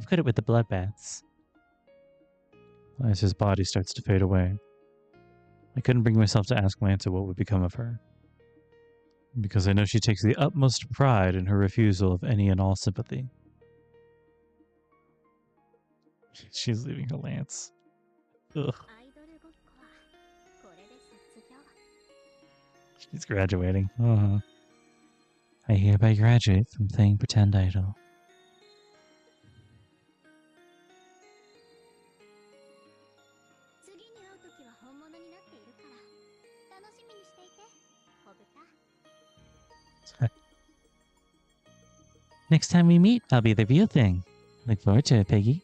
quit it with the bloodbaths. As his body starts to fade away, I couldn't bring myself to ask Lancer what would become of her, because I know she takes the utmost pride in her refusal of any and all sympathy. She's leaving her Lance. Ugh. She's graduating. I hereby graduate from playing pretend idol. Next time we meet, I'll be the real thing. Look forward to it, Peggy.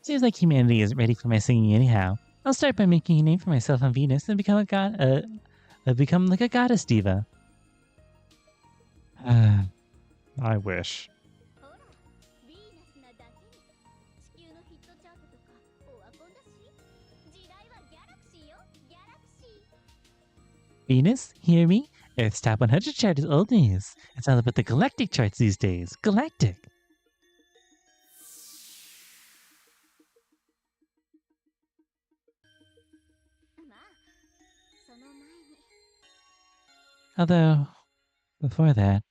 Seems like humanity isn't ready for my singing anyhow. I'll start by making a name for myself on Venus and become become like a goddess diva. I wish. Venus, hear me? Earth's top 100 chart is old news. It's all about the galactic charts these days. Galactic. Although, before that,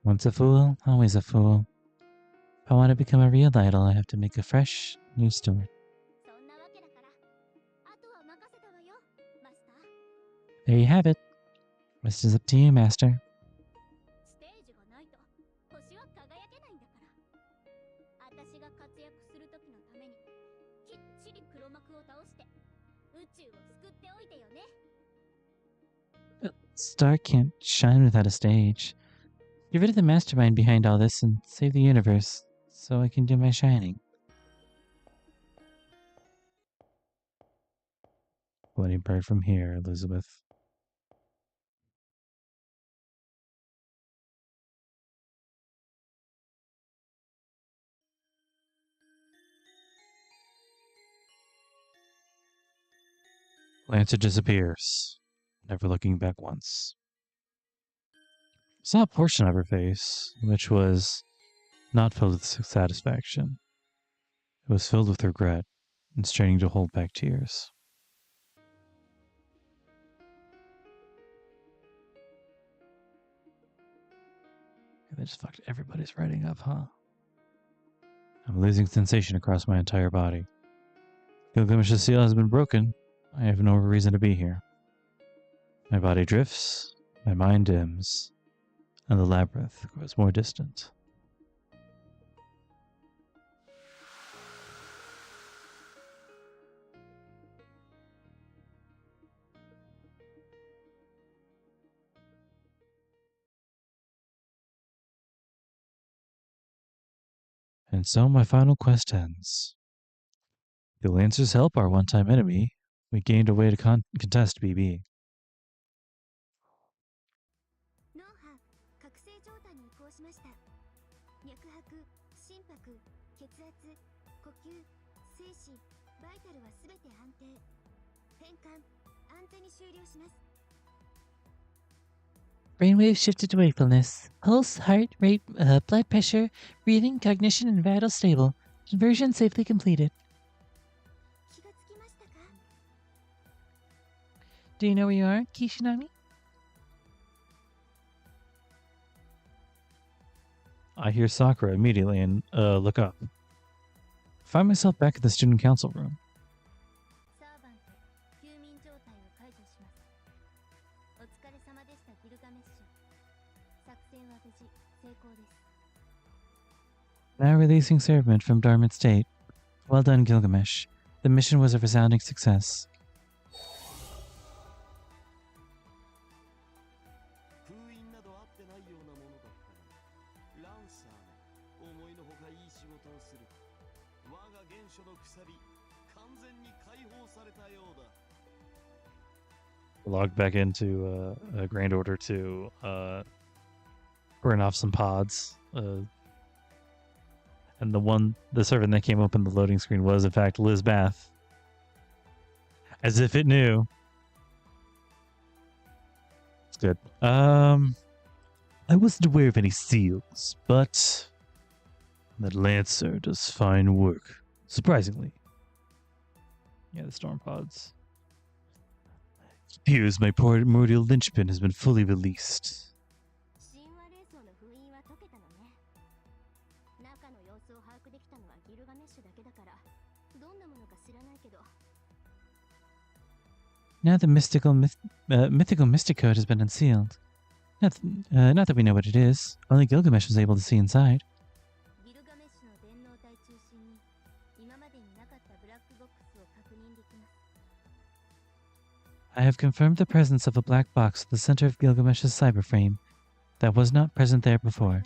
once a fool, always a fool. If I want to become a real idol, I have to make a fresh, new start. There you have it. Rest is up to you, Master. But Star can't shine without a stage. Get rid of the mastermind behind all this and save the universe, so I can do my shining. Bloody bird from here, Elizabeth. Lancer disappears, never looking back once. I saw a portion of her face, which was not filled with satisfaction. It was filled with regret and straining to hold back tears. They just fucked everybody's writing up, huh? I'm losing sensation across my entire body. Gilgamesh's seal has been broken. I have no reason to be here. My body drifts, my mind dims, and the labyrinth grows more distant. And so my final quest ends. The Lancers help our one-time enemy. We gained a way to contest BB. Brainwaves shifted to wakefulness. Pulse, heart rate, blood pressure, breathing, cognition, and vital stable. Conversion safely completed. Do you know where you are, Kishinami? I hear Sakura immediately and look up. Find myself back at the student council room. Now releasing servant from dormant state. Well done, Gilgamesh. The mission was a resounding success. Log back into a grand order to burn off some pods. And the servant that came up in the loading screen was, in fact, Liz Bath. As if it knew. It's good. I wasn't aware of any seals, but that Lancer does fine work. Surprisingly. Yeah, the storm pods. It appears my primordial linchpin has been fully released. Now the mythical mystic code has been unsealed. Not that we know what it is. Only Gilgamesh was able to see inside. I have confirmed the presence of a black box at the center of Gilgamesh's cyberframe that was not present there before.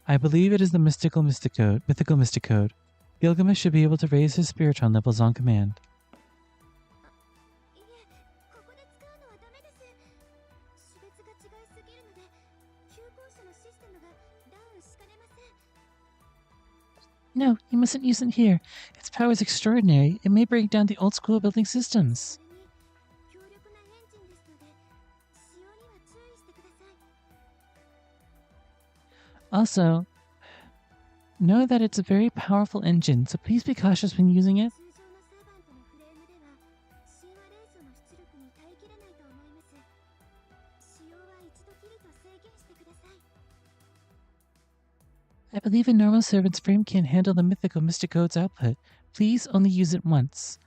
I believe it is the mythical mystic code. Gilgamesh should be able to raise his spiritron levels on command. No, you mustn't use it here. Its power is extraordinary. It may break down the old school building systems. Also, know that it's a very powerful engine, so please be cautious when using it. I believe a normal servant's frame can't handle the mythical mystic code's output. Please only use it once.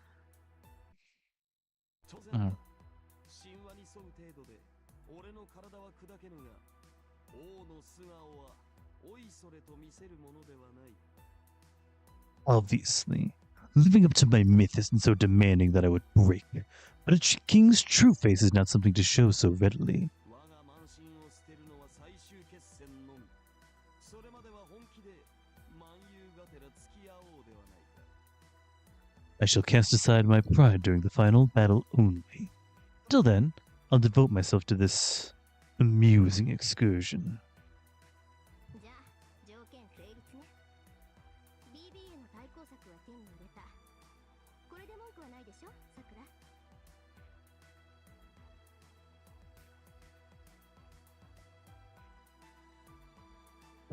Oh. Obviously, living up to my myth isn't so demanding that I would break, but a king's true face is not something to show so readily. I shall cast aside my pride during the final battle only. Till then, I'll devote myself to this amusing excursion.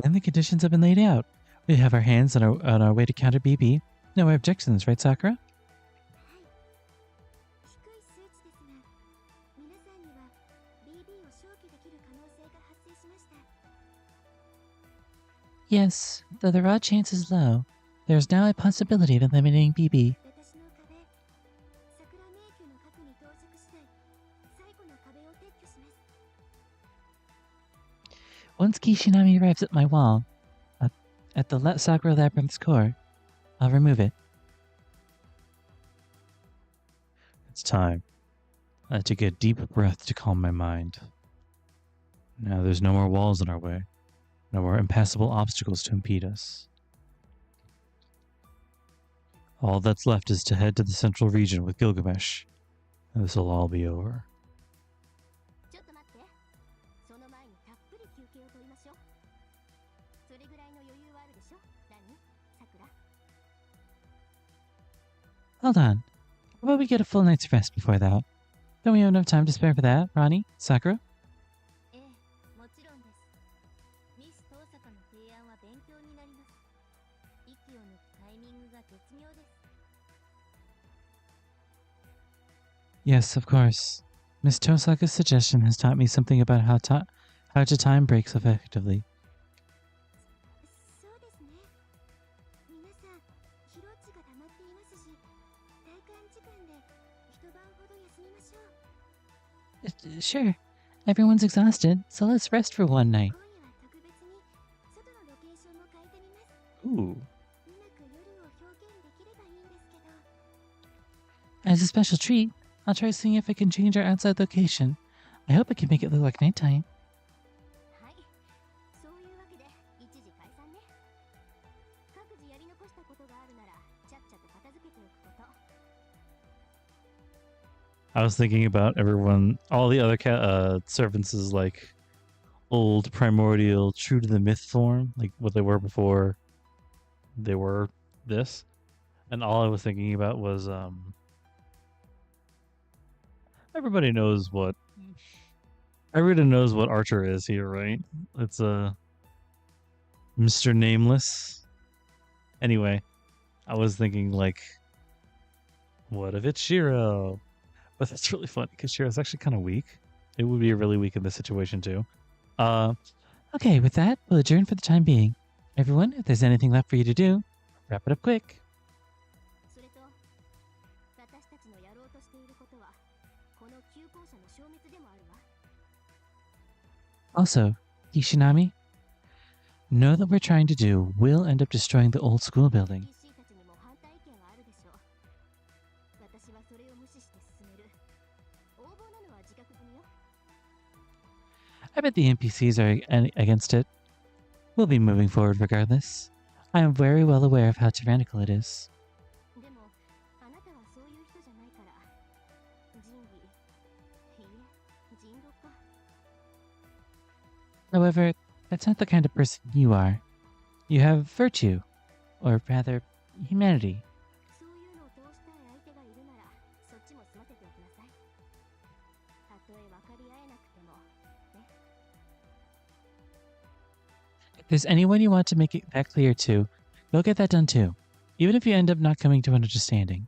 And the conditions have been laid out. We have our hands on our way to counter BB. No objections, right, Sakura? Yes, though the raw chance is low, there is now a possibility of eliminating BB. Once Kishinami arrives at my wall, at the Sakura Labyrinth's core, I'll remove it. It's time. I took a deep breath to calm my mind. Now there's no more walls in our way. No more impassable obstacles to impede us. All that's left is to head to the central region with Gilgamesh, and this will all be over. Hold on. How about we get a full night's rest before that? Don't we have enough time to spare for that, Ronnie? Sakura? Yes, of course. Miss Tosaka's suggestion has taught me something about how to time breaks effectively. Sure. Everyone's exhausted, so let's rest for one night. Ooh. As a special treat, I'll try seeing if I can change our outside location. I hope I can make it look like nighttime. I was thinking about everyone, all the other servants is like old primordial, true to the myth form, like what they were before they were this. And all I was thinking about was everybody knows what Archer is here, right? It's Mr. Nameless. Anyway, I was thinking like, what if it's Shiro? But that's really funny because Shiro's actually kind of weak. It would be really weak in this situation too. Okay, with that, we'll adjourn for the time being. Everyone, if there's anything left for you to do, wrap it up quick. Also, Kishinami, know that we're trying to do will end up destroying the old school building. I bet the NPCs are against it. We'll be moving forward regardless. I am very well aware of how tyrannical it is. However, that's not the kind of person you are. You have virtue, or rather, humanity. If there's anyone you want to make it that clear to, go get that done too, even if you end up not coming to an understanding.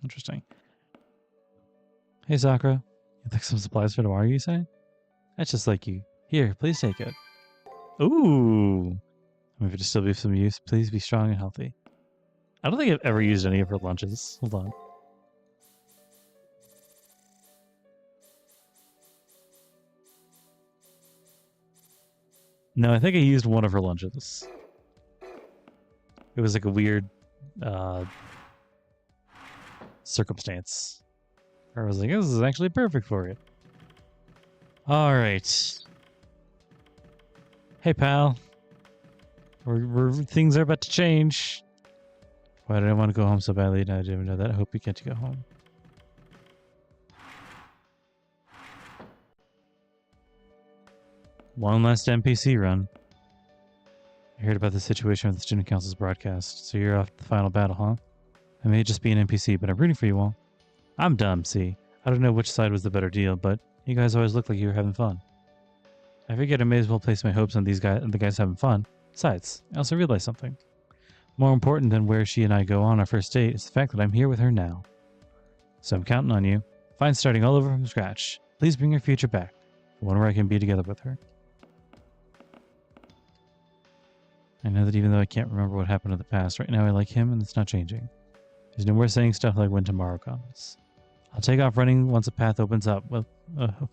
Interesting. Hey Sakura, you think some supplies for tomorrow, you say? That's just like you. Here, please take it. Ooh! If it still be of some use, please be strong and healthy. I don't think I've ever used any of her lunches. Hold on. No, I think I used one of her lunches. It was like a weird circumstance. I was like, this is actually perfect for it. Alright. Hey, pal. Things are about to change. Why did I want to go home so badly? No, I didn't even know that. I hope you get to go home. One last NPC run. I heard about the situation with the Student Council's broadcast, so you're off to the final battle, huh? I may just be an NPC, but I'm rooting for you all. I'm dumb, see. I don't know which side was the better deal, but you guys always look like you were having fun. I figured I may as well place my hopes on the guys having fun. Besides, I also realized something. More important than where she and I go on our first date is the fact that I'm here with her now. So I'm counting on you. Fine starting all over from scratch. Please bring your future back. One where I can be together with her. I know that even though I can't remember what happened in the past, right now I like him and it's not changing. There's no more saying stuff like when tomorrow comes. I'll take off running once a path opens up. Well,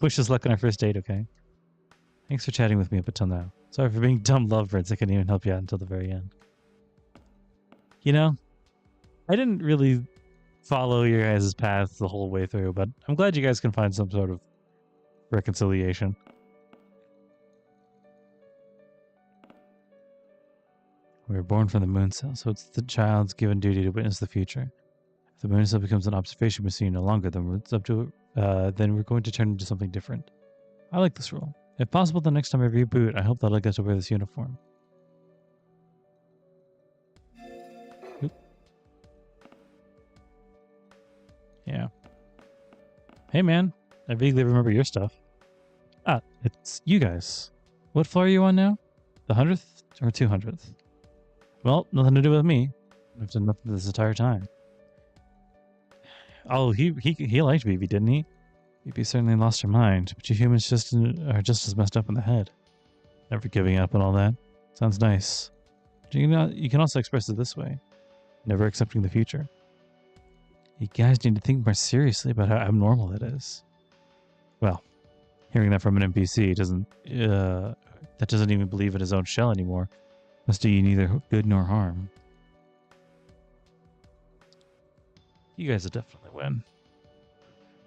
wish us luck on our first date, okay? Thanks for chatting with me up until now. Sorry for being dumb lovebirds. I couldn't even help you out until the very end. You know, I didn't really follow your guys' path the whole way through, but I'm glad you guys can find some sort of reconciliation. We were born from the moon cell, so it's the child's given duty to witness the future. If the moon cell becomes an observation machine no longer, then it's up to then we're going to turn into something different. I like this rule. If possible, the next time I reboot, I hope that I get to wear this uniform. Oop. Yeah. Hey man, I vaguely remember your stuff. Ah, it's you guys. What floor are you on now? The 100th or 200th? Well, nothing to do with me. I've done nothing this entire time. Oh, he liked BB, didn't he? BB certainly lost her mind, but you humans are just as messed up in the head. Never giving up and all that. Sounds nice. But you can also express it this way. Never accepting the future. You guys need to think more seriously about how abnormal it is. Well, hearing that from an NPC that doesn't even believe in his own shell anymore must do you neither good nor harm. You guys will definitely win.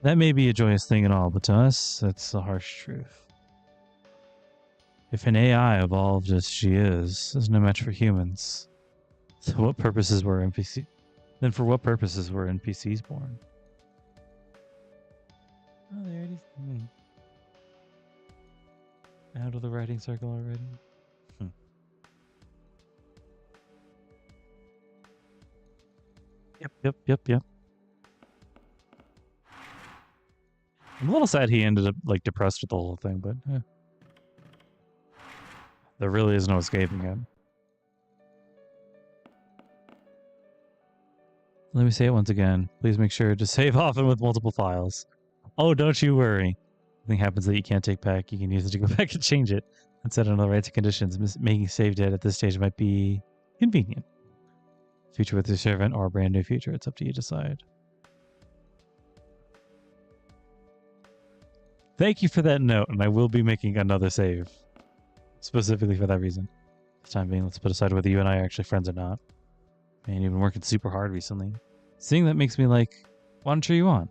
That may be a joyous thing and all, but to us, that's the harsh truth. If an AI evolved as she is no match for humans, so what purposes were NPC? Then for what purposes were NPCs born? Oh, they already out of the writing circle already. Yep. I'm a little sad he ended up like depressed with the whole thing, but there really is no escaping it. Let me say it once again. Please make sure to save often with multiple files. Oh, don't you worry. Nothing happens that you can't take back. You can use it to go back and change it and set it on the right conditions. Making save data at this stage might be convenient. Future with your servant or a brand new future. It's up to you to decide. Thank you for that note, and I will be making another save. Specifically for that reason. For the time being, let's put aside whether you and I are actually friends or not. Man, you've been working super hard recently. Seeing that makes me like, want to cheer you on.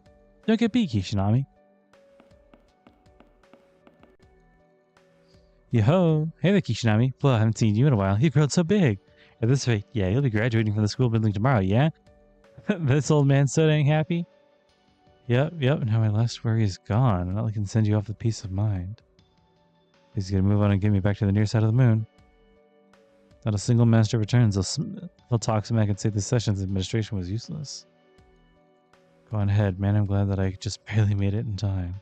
Don't get beat, Kishinami. Yo-ho! Hey there, Kishinami. Well, I haven't seen you in a while. You've grown so big. At this rate, yeah, you'll be graduating from the school building tomorrow, yeah? This old man so dang happy? Yep. Now my last worry is gone, and I can send you off with peace of mind. He's gonna move on and get me back to the near side of the moon. Not a single master returns. They'll talk smack and say the session's administration was useless. Go on ahead, man. I'm glad that I just barely made it in time.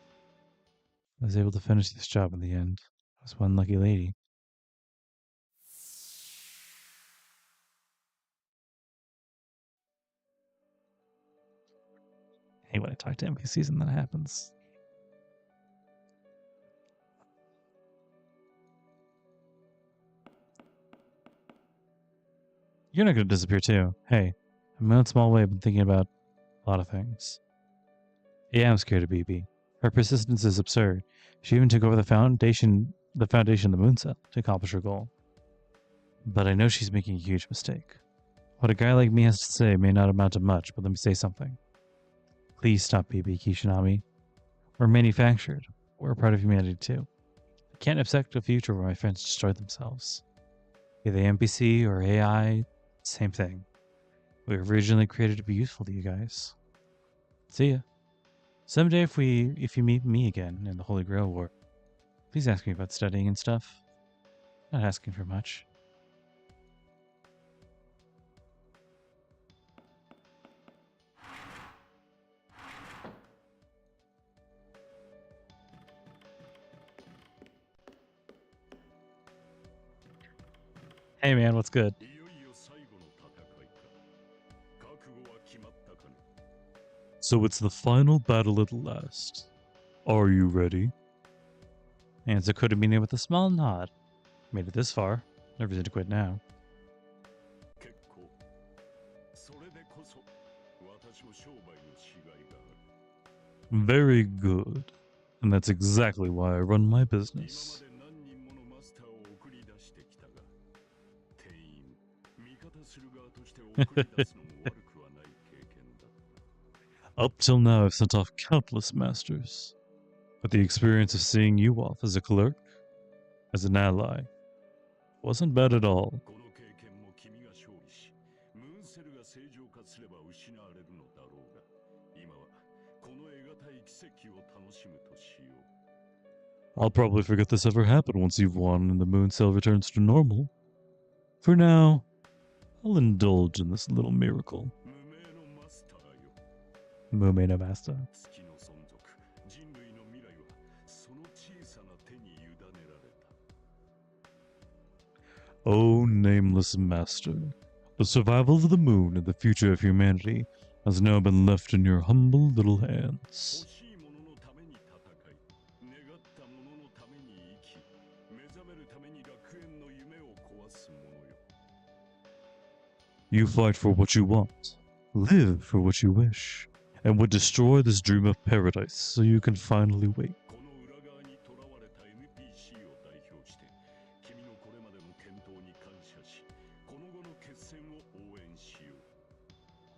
I was able to finish this job in the end. I was one lucky lady. I hate when I talk to NPCs and that happens. You're not going to disappear too. Hey, in my own small way, I've been thinking about a lot of things. Yeah, I'm scared of BB. Her persistence is absurd. She even took over the foundation of the moon cell to accomplish her goal. But I know she's making a huge mistake. What a guy like me has to say may not amount to much, but let me say something. Please stop BB, Kishinami. We're manufactured. We're a part of humanity too. I can't accept a future where my friends destroy themselves. Be they NPC or AI, same thing. We were originally created to be useful to you guys. See ya. Someday if you meet me again in the Holy Grail War, please ask me about studying and stuff. Not asking for much. Hey man, what's good? So it's the final battle at last. Are you ready? Answer Kodamine with a small nod. Made it this far. No reason to quit now. Very good. And that's exactly why I run my business. Up till now, I've sent off countless masters, but the experience of seeing you off as a clerk, as an ally, wasn't bad at all. I'll probably forget this ever happened once you've won and the moon cell returns to normal. For now, I'll indulge in this little miracle. Mume no master. Oh, nameless master, the survival of the moon and the future of humanity has now been left in your humble little hands. You fight for what you want, live for what you wish, and would destroy this dream of paradise so you can finally wake.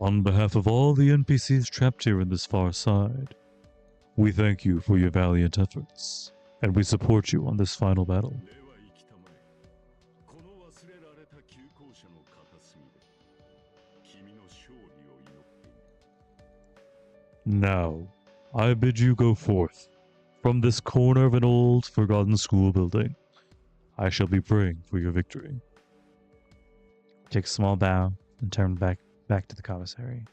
On behalf of all the NPCs trapped here in this far side, we thank you for your valiant efforts, and we support you on this final battle. Now, I bid you go forth from this corner of an old, forgotten school building. I shall be praying for your victory. Take a small bow and turn back to the commissary.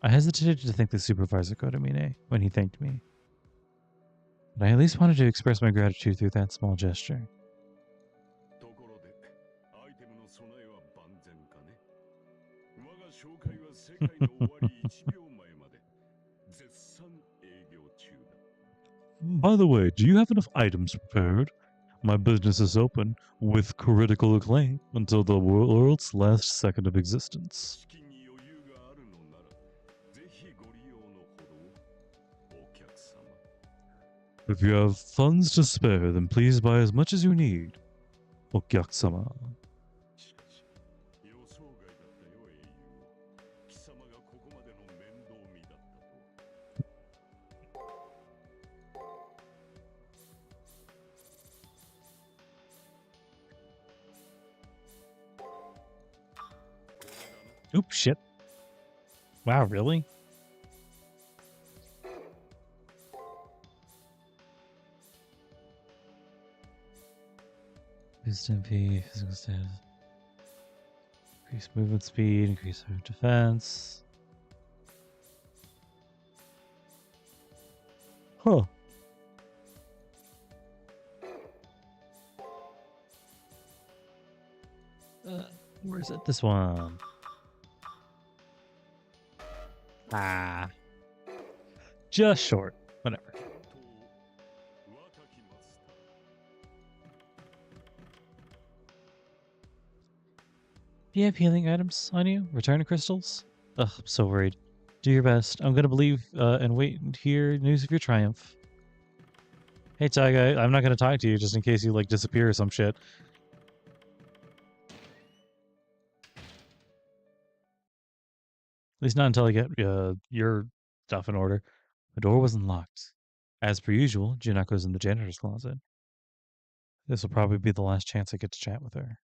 I hesitated to thank the supervisor Kodamine when he thanked me, but I at least wanted to express my gratitude through that small gesture. By the way, do you have enough items prepared? My business is open with critical acclaim until the world's last second of existence. If you have funds to spare, then please buy as much as you need. Okyak-sama. Oops, shit. Wow, really? Instant P, physical status. Increase movement speed, increase our defense. Huh. Where is it? This one. Ah. Just short. Whatever. Do you have healing items on you? Return crystals? Ugh, I'm so worried. Do your best. I'm gonna believe and wait and hear news of your triumph. Hey, Taiga, I'm not gonna talk to you just in case you, like, disappear or some shit. At least not until I get your stuff in order. The door wasn't locked. As per usual, Junako's in the janitor's closet. This will probably be the last chance I get to chat with her.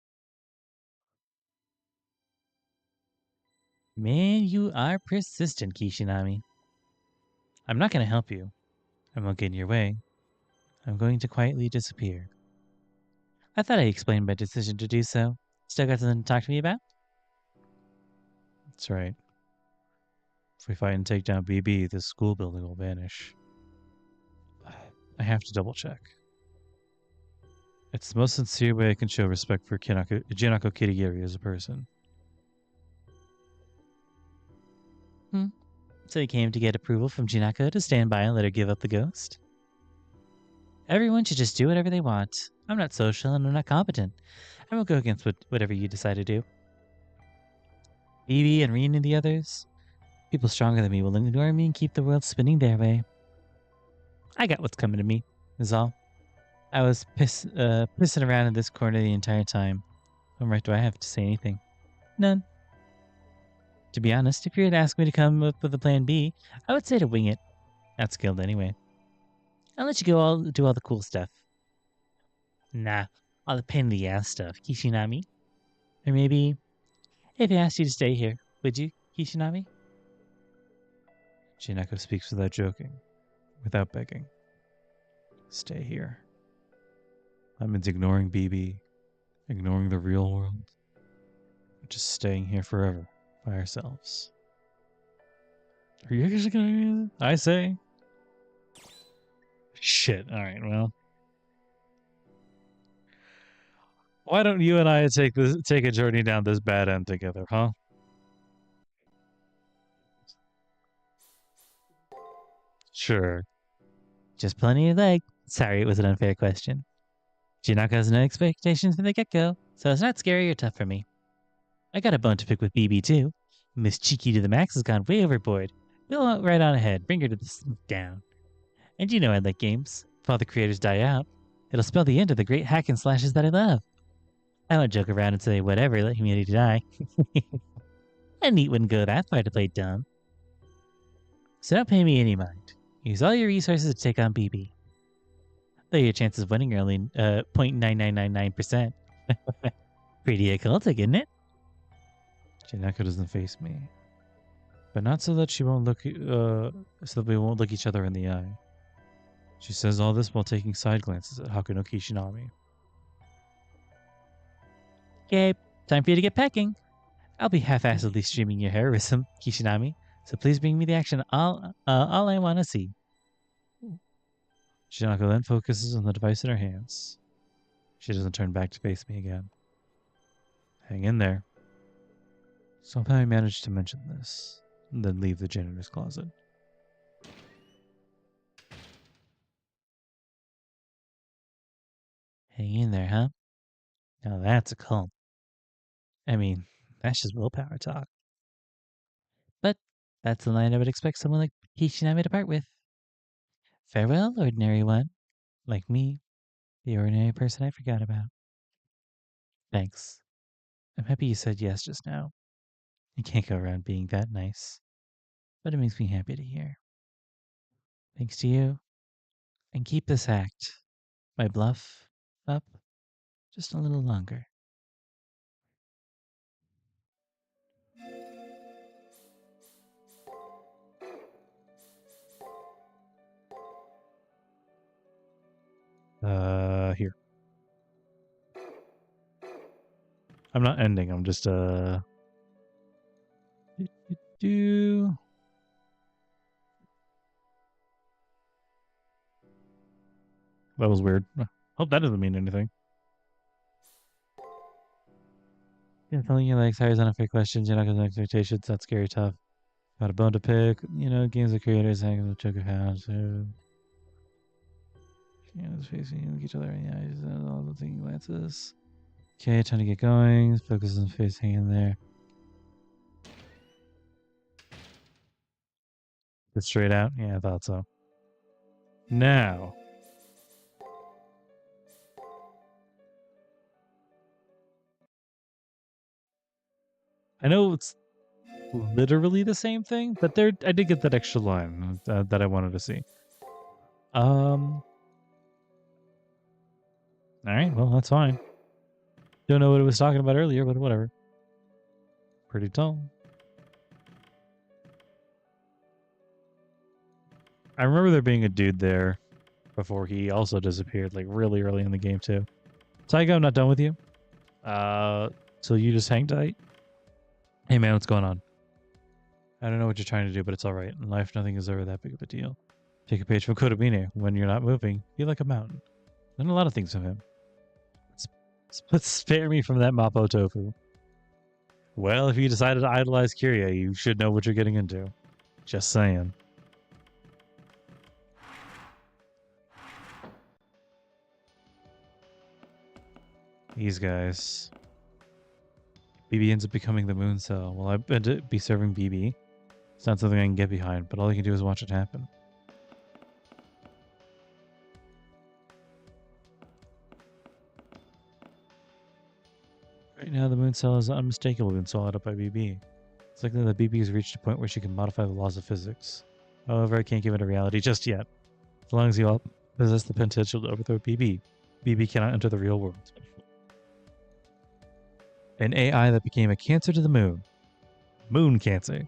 Man, you are persistent, Kishinami. I'm not going to help you. I won't get in your way. I'm going to quietly disappear. I thought I explained my decision to do so. Still got something to talk to me about? That's right. If we fight and take down BB, this school building will vanish. I have to double check. It's the most sincere way I can show respect for Junako Kirigiri as a person. So you came to get approval from Junako to stand by and let her give up the ghost? Everyone should just do whatever they want. I'm not social and I'm not competent. I won't go against whatever you decide to do. BB and Rin and the others? People stronger than me will ignore me and keep the world spinning their way. I got what's coming to me, is all. I was pissing around in this corner the entire time. What right do I have to say anything? None. To be honest, if you were to ask me to come up with a plan B, I would say to wing it. Not skilled anyway. I'll let you go do all the cool stuff. Nah, all the pain in the ass stuff, Kishinami. Or maybe, if I asked you to stay here, would you, Kishinami? Shinako speaks without joking, without begging. Stay here. That means ignoring BB, ignoring the real world, just staying here forever by ourselves. Are you actually gonna? I say. Shit. All right. Well, why don't you and I take a journey down this bad end together, huh? Sure. Just plenty of leg. Sorry, it was an unfair question. Jinako has no expectations from the get-go, so it's not scary or tough for me. I got a bone to pick with BB too. Miss Cheeky to the Max has gone way overboard. Go right on ahead, bring her to the down. And you know I like games. If all the creators die out, it'll spell the end of the great hack and slashes that I love. I won't joke around and say whatever, let humanity die. A neat wouldn't go that far to play dumb. So don't pay me any mind. Use all your resources to take on BB. Though your chances of winning are only 0.9999%. Pretty occultic, isn't it? Jinako doesn't face me. But not so that she won't look so that we won't look each other in the eye. She says all this while taking side glances at Hakuno Kishinami. Okay, time for you to get packing. I'll be half-assedly streaming your heroism, Kishinami, so please bring me the action all I want to see. Jinako then focuses on the device in her hands. She doesn't turn back to face me again. Hang in there. Somehow I managed to mention this, and then leave the janitor's closet. Hang in there, huh? Now that's a call. I mean, that's just willpower talk. But that's the line I would expect someone like Kishinami to part with. Farewell, ordinary one. Like me, the ordinary person I forgot about. Thanks. I'm happy you said yes just now. You can't go around being that nice. But it makes me happy to hear. Thanks to you. And keep this act, my bluff, up just a little longer. Here. I'm not ending, I'm just, do. That was weird. Hope that doesn't mean anything. Yeah, telling you like sorry on unfair questions, you're not gonna expectations, that's scary tough. Got a bone to pick, you know, games of creators hanging with Joker hounds, so you know, facing each other in the eyes, all the thinking glances. Okay, time to get going. Focus on the face hanging there. Get straight out? Yeah, I thought so. Now. I know it's literally the same thing, but I did get that extra line that I wanted to see. All right, well, that's fine. Don't know what it was talking about earlier, but whatever. Pretty tall. I remember there being a dude there before he also disappeared, like really early in the game too. Tycho, I'm not done with you. So you just hang tight. Hey man, what's going on? I don't know what you're trying to do, but it's all right. In life, nothing is ever that big of a deal. Take a page from Kodabine. When you're not moving, be like a mountain. Learn a lot of things from him. Spare me from that Mapo tofu. Well, if you decided to idolize Kiria, you should know what you're getting into. Just saying. These guys. BB ends up becoming the moon cell. Well, I end up be serving BB. It's not something I can get behind, but all I can do is watch it happen. Right now, the moon cell is unmistakably been swallowed up by BB. It's likely that BB has reached a point where she can modify the laws of physics. However, I can't give it a reality just yet. As long as you all possess the potential to overthrow BB, BB cannot enter the real world. An AI that became a cancer to the moon. Moon cancer.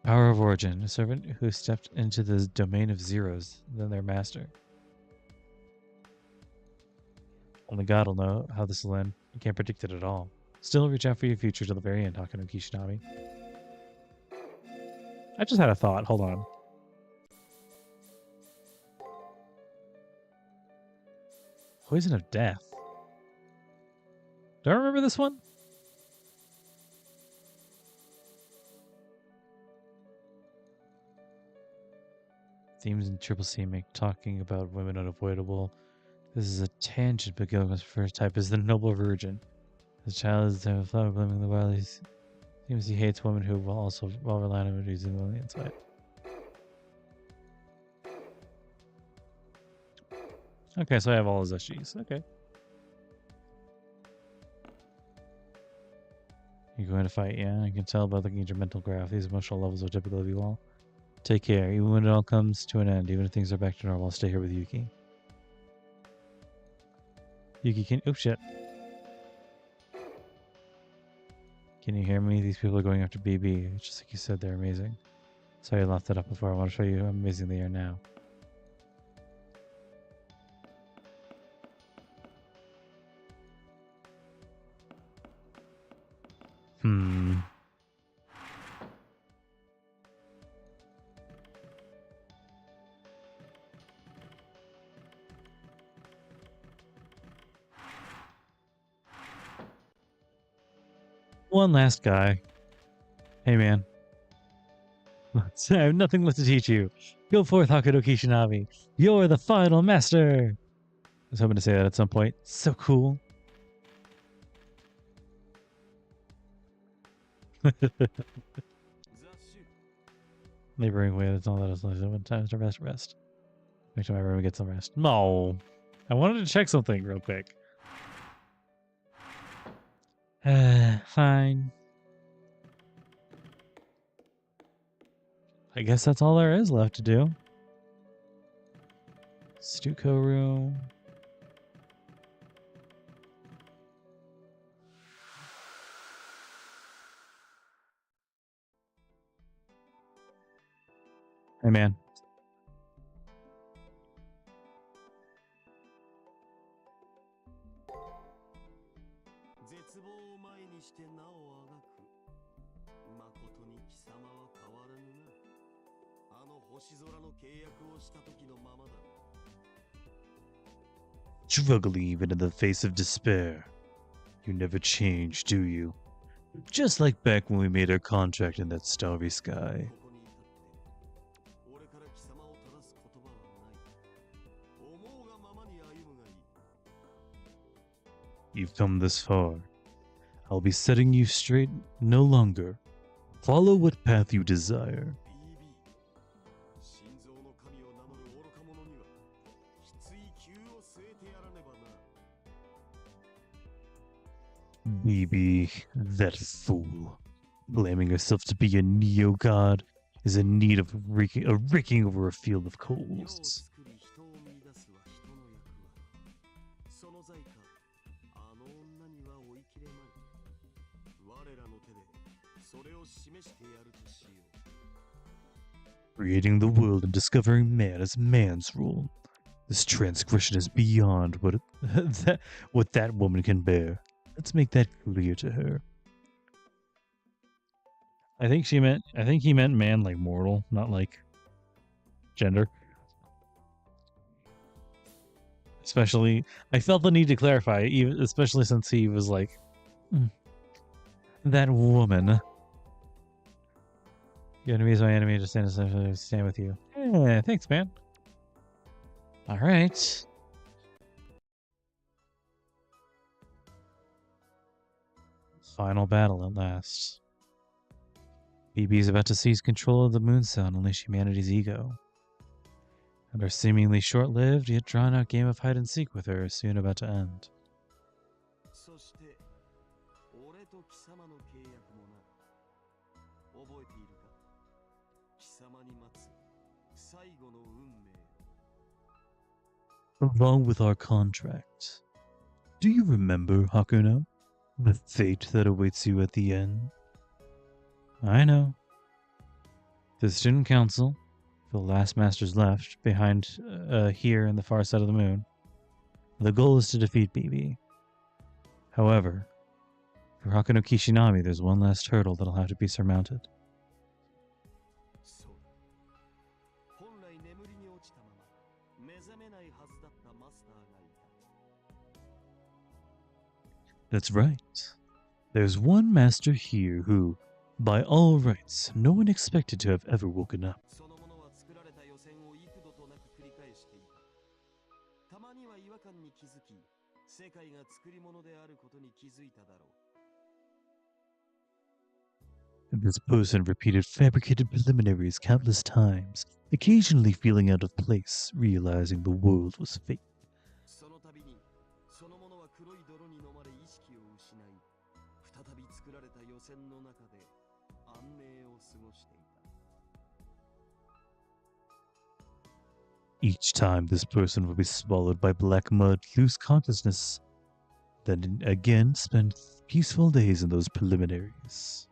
Power of origin. A servant who stepped into the domain of zeros, then their master. Only God will know how this will end. You can't predict it at all. Still, reach out for your future till the very end, Hakano Kishinami. I just had a thought. Hold on. Poison of Death. Do I remember this one? Themes in Triple C make talking about women unavoidable. This is a tangent, but Gilgamesh's first type is the noble virgin. The child is the flower blooming the world. He seems he hates women who will also well rely on him using the only insight. Okay, so I have all his SGs. Okay. You're going to fight, yeah? I can tell by looking at your mental graph. These emotional levels are typical of you all. Take care. Even when it all comes to an end, even if things are back to normal, I'll stay here with Yuki. Yuki, can... Oh, shit. Can you hear me? These people are going after BB. Just like you said, they're amazing. Sorry I left that up before. I want to show you how amazing they are now. One last guy. Hey, man. I have nothing left to teach you. Go forth, Hakano Kishinami. You're the final master. I was hoping to say that at some point. So cool. Neighboring way, that's all that is. One time to rest. Make sure my room gets some rest. No. I wanted to check something real quick. Fine. I guess that's all there is left to do. Stucco room. Hey, man. Struggling even in the face of despair. You never change, do you? Just like back when we made our contract in that starry sky. You've come this far. I'll be setting you straight no longer. Follow what path you desire. BB, that fool, claiming herself to be a neo-god, is in need of raking over a field of coals. Creating the world and discovering man as man's rule. This transgression is beyond what that woman can bear. Let's make that clear to her. I think he meant man like mortal, not like gender. Especially, I felt the need to clarify, especially since he was like, that woman. Your enemy is my enemy, just stand with you. Yeah, thanks, man. All right. Final battle at last. BB is about to seize control of the moon cell and unleash humanity's ego. And our seemingly short-lived yet drawn-out game of hide-and-seek with her is soon about to end. along with our contract. Do you remember, Hakuno? The fate that awaits you at the end? I know. The student council, the last masters left, behind here in the far side of the moon. The goal is to defeat BB. However, for Hakuno Kishinami, there's one last hurdle that'll have to be surmounted. That's right. There's one master here who, by all rights, no one expected to have ever woken up. This person repeated fabricated preliminaries countless times, occasionally feeling out of place, realizing the world was fake. Each time this person would be swallowed by black mud, lose consciousness, then again spend peaceful days in those preliminaries.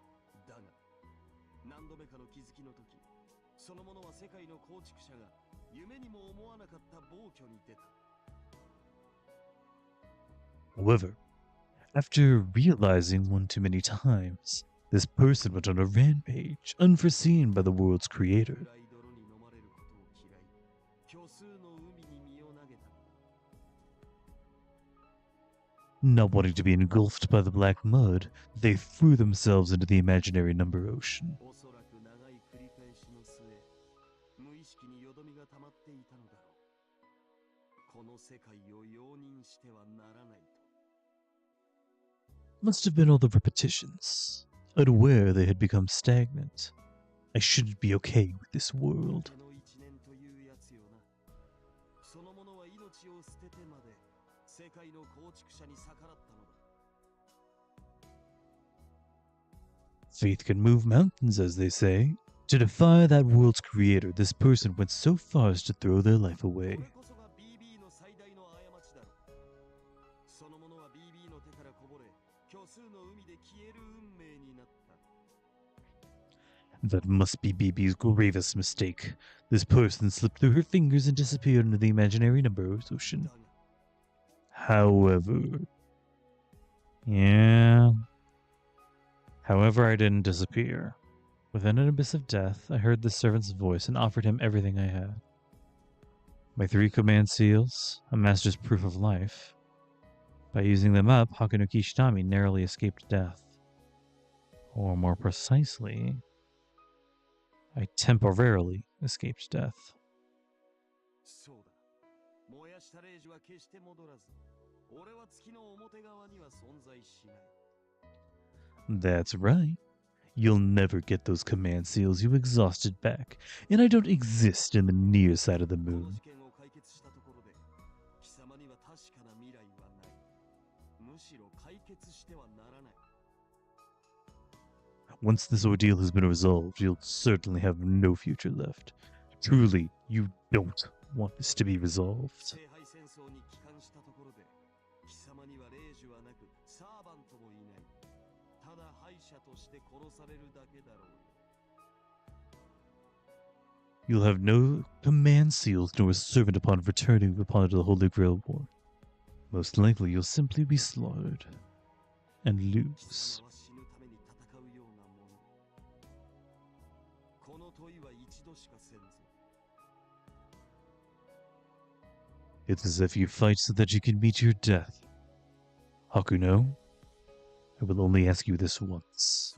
However, after realizing one too many times, this person went on a rampage, unforeseen by the world's creator. Not wanting to be engulfed by the black mud, they threw themselves into the imaginary number ocean. Must have been all the repetitions. Unaware they had become stagnant. I shouldn't be okay with this world. Faith can move mountains, as they say. To defy that world's creator, this person went so far as to throw their life away. That must be BB's gravest mistake. This person slipped through her fingers and disappeared into the imaginary number ocean. However, I didn't disappear. Within an abyss of death, I heard the servant's voice and offered him everything I had. My 3 command seals, a master's proof of life. By using them up, Hakuno Kishinami narrowly escaped death. Or more precisely, I temporarily escaped death. That's right. You'll never get those command seals you exhausted back, and I don't exist in the near side of the moon. Once this ordeal has been resolved, you'll certainly have no future left. Truly, you don't want this to be resolved. You'll have no command seals nor a servant upon returning upon the Holy Grail War. Most likely you'll simply be slaughtered and lose. It's as if you fight so that you can meet your death. Hakuno, I will only ask you this once.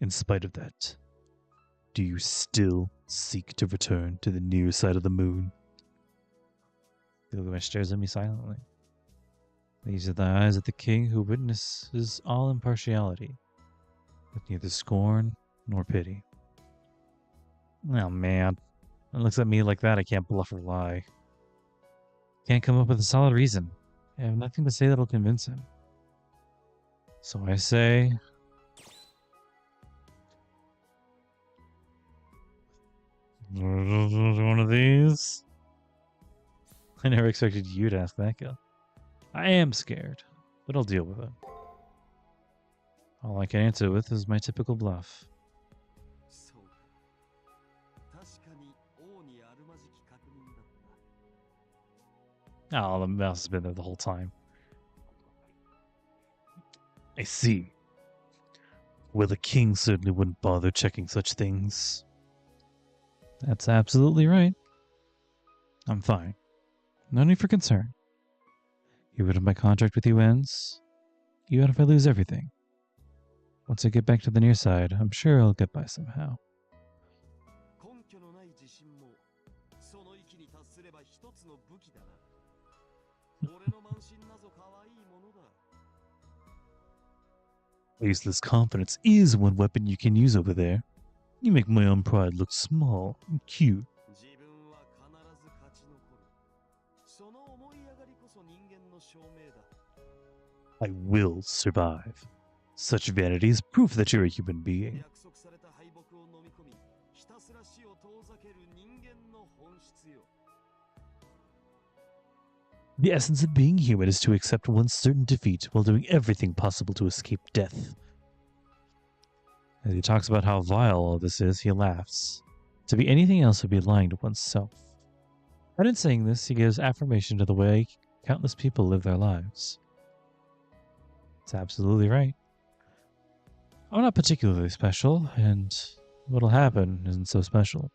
In spite of that, do you still seek to return to the near side of the moon? Gilgamesh stares at me silently. These are the eyes of the king who witnesses all impartiality, with neither scorn nor pity. Oh man, it looks at me like that, I can't bluff or lie. Can't come up with a solid reason. I have nothing to say that'll convince him. So I say, One of these? I never expected you to ask that, Gil. I am scared, but I'll deal with it. All I can answer with is my typical bluff. Oh, the mouse has been there the whole time. I see. Well, the king certainly wouldn't bother checking such things. That's absolutely right. I'm fine. No need for concern. Even if my contract with you ends, even if I lose everything, once I get back to the near side, I'm sure I'll get by somehow. Useless confidence is one weapon you can use over there. You make my own pride look small and cute. I will survive. Such vanity is proof that you're a human being. The essence of being human is to accept one's certain defeat while doing everything possible to escape death. As he talks about how vile all this is, he laughs. To be anything else would be lying to oneself. And in saying this, he gives affirmation to the way countless people live their lives. It's absolutely right. I'm not particularly special, and what'll happen isn't so special.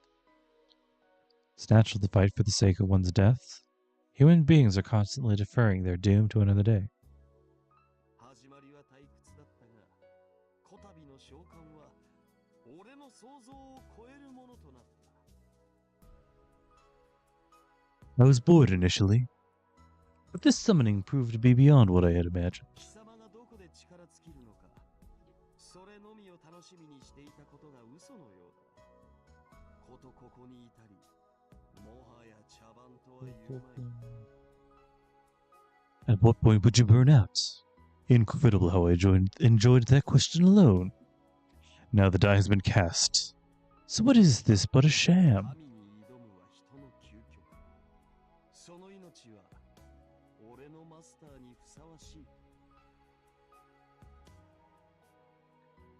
It's natural to fight for the sake of one's death. Human beings are constantly deferring their doom to another day. I was bored initially, but this summoning proved to be beyond what I had imagined. At what point would you burn out? Incredible how I enjoyed that question alone. Now the die has been cast. So what is this but a sham?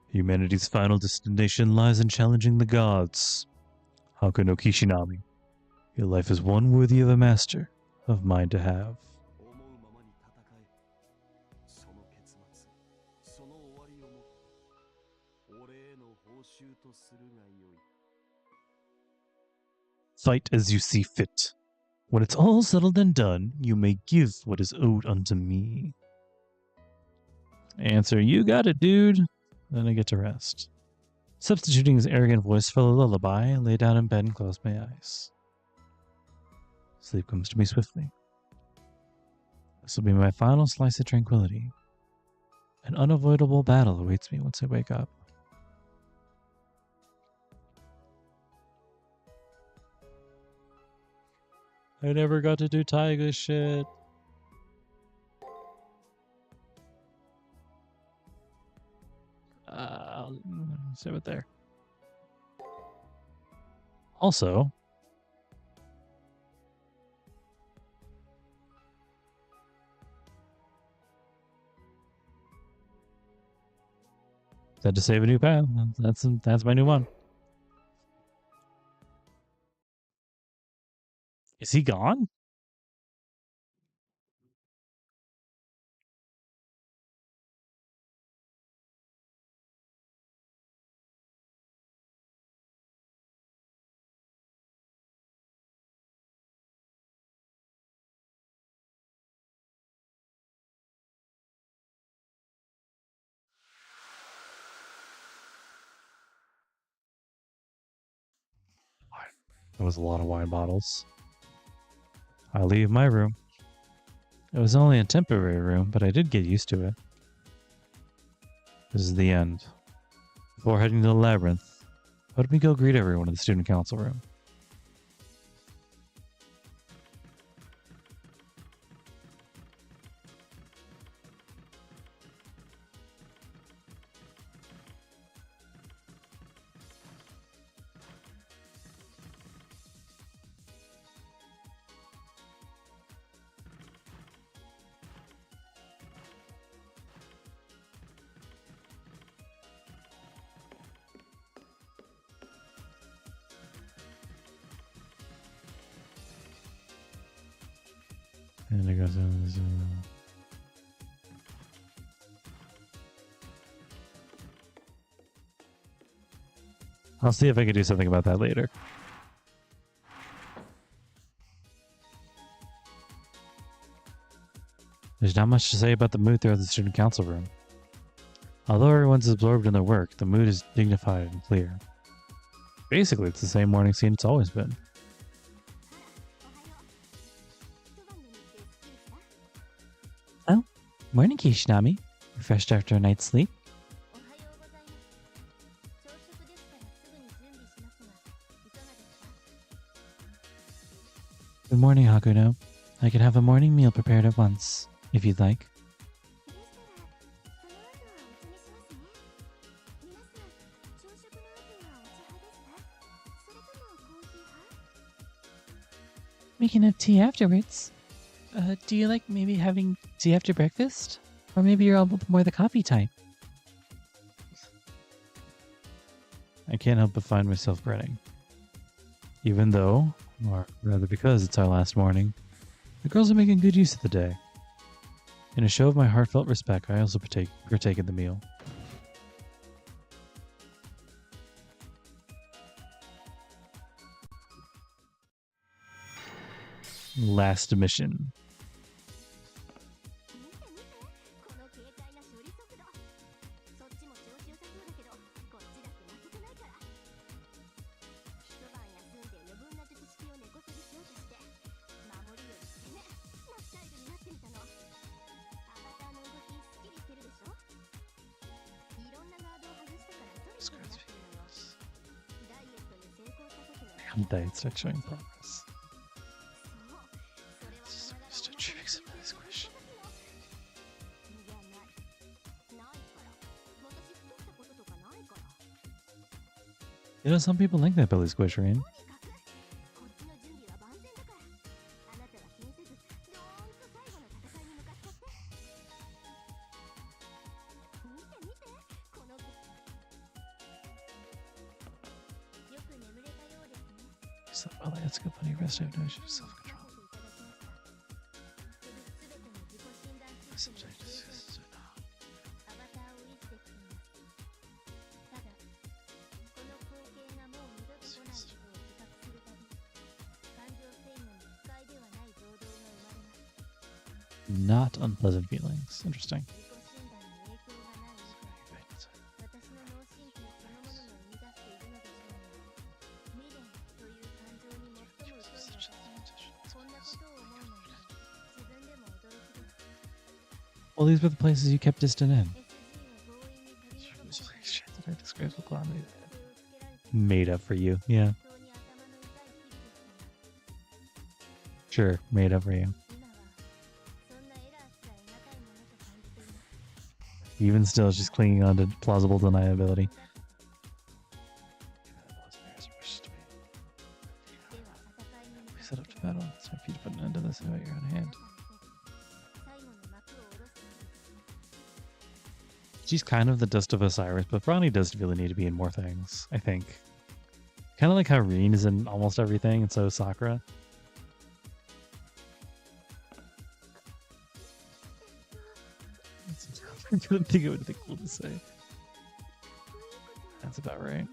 Humanity's final destination lies in challenging the gods. Hako no Kishinami. Your life is one worthy of a master, of mine to have. Fight as you see fit. When it's all settled and done, you may give what is owed unto me. Answer, you got it, dude. Then I get to rest. Substituting his arrogant voice for a lullaby, I lay down in bed and close my eyes. Sleep comes to me swiftly. This will be my final slice of tranquility. An unavoidable battle awaits me once I wake up. I never got to do Tiger shit. Save it there. Also, had to save a new path. That's my new one. Is he gone? That was a lot of wine bottles. I leave my room. It was only a temporary room, but I did get used to it. This is the end. Before heading to the labyrinth, let me go greet everyone in the student council room. And it goes I'll see if I can do something about that later. There's not much to say about the mood throughout the student council room. Although everyone's absorbed in their work, the mood is dignified and clear. Basically, it's the same morning scene it's always been. Oh, morning, Kishinami. Refreshed after a night's sleep? Good morning, Hakuno. I can have a morning meal prepared at once, if you'd like. We can have tea afterwards. Do you like maybe having tea after breakfast? Or maybe you're all more the coffee type? I can't help but find myself grinning. Even though, or rather because it's our last morning, the girls are making good use of the day. In a show of my heartfelt respect, I also partake in the meal. Last mission. Diet start showing progress. Just achieving some of this question. You know, some people like that belly squish, right? Well, that's a good bunny rest. I have no issues with self-control. Not unpleasant feelings. Interesting. Well, these were the places you kept distant in. Made up for you, yeah. Sure, made up for you. Even still, she's clinging on to plausible deniability. We set up to battle. It's time for you to put an end to this at your own hand. She's kind of the dust of Osiris, but Bronny does really need to be in more things, I think. Kind of like how Reen is in almost everything, and so is Sakura. I couldn't think of anything cool to say. That's about right.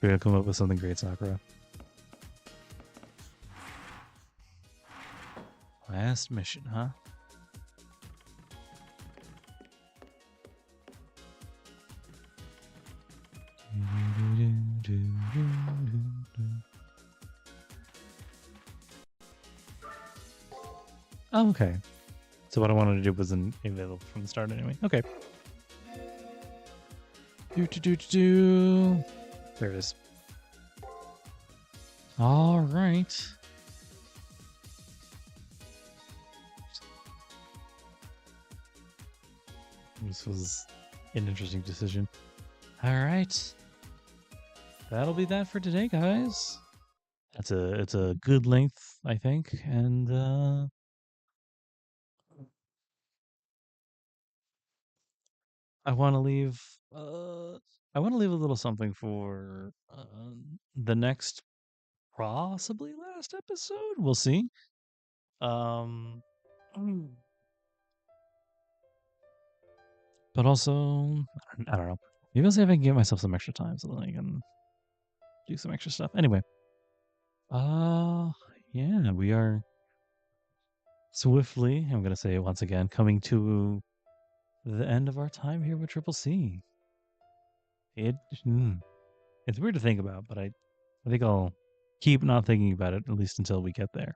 We're gonna come up with something great, Sakura. Last mission, huh? Oh, okay. So what I wanted to do wasn't available from the start anyway. Okay. There it is. All right. This was an interesting decision. All right. that'll be that for today, guys. It's a good length, I think, and I want to leave uh I want to leave a little something for the next possibly last episode. We'll see. Um mm, but also I don't know. Maybe I'll see if I can give myself some extra time so that I can do some extra stuff. Anyway, uh yeah, we are swiftly, I'm going to say it once again, coming to the end of our time here with Triple C. It hmm, it's weird to think about, but I think I'll keep not thinking about it at least until we get there.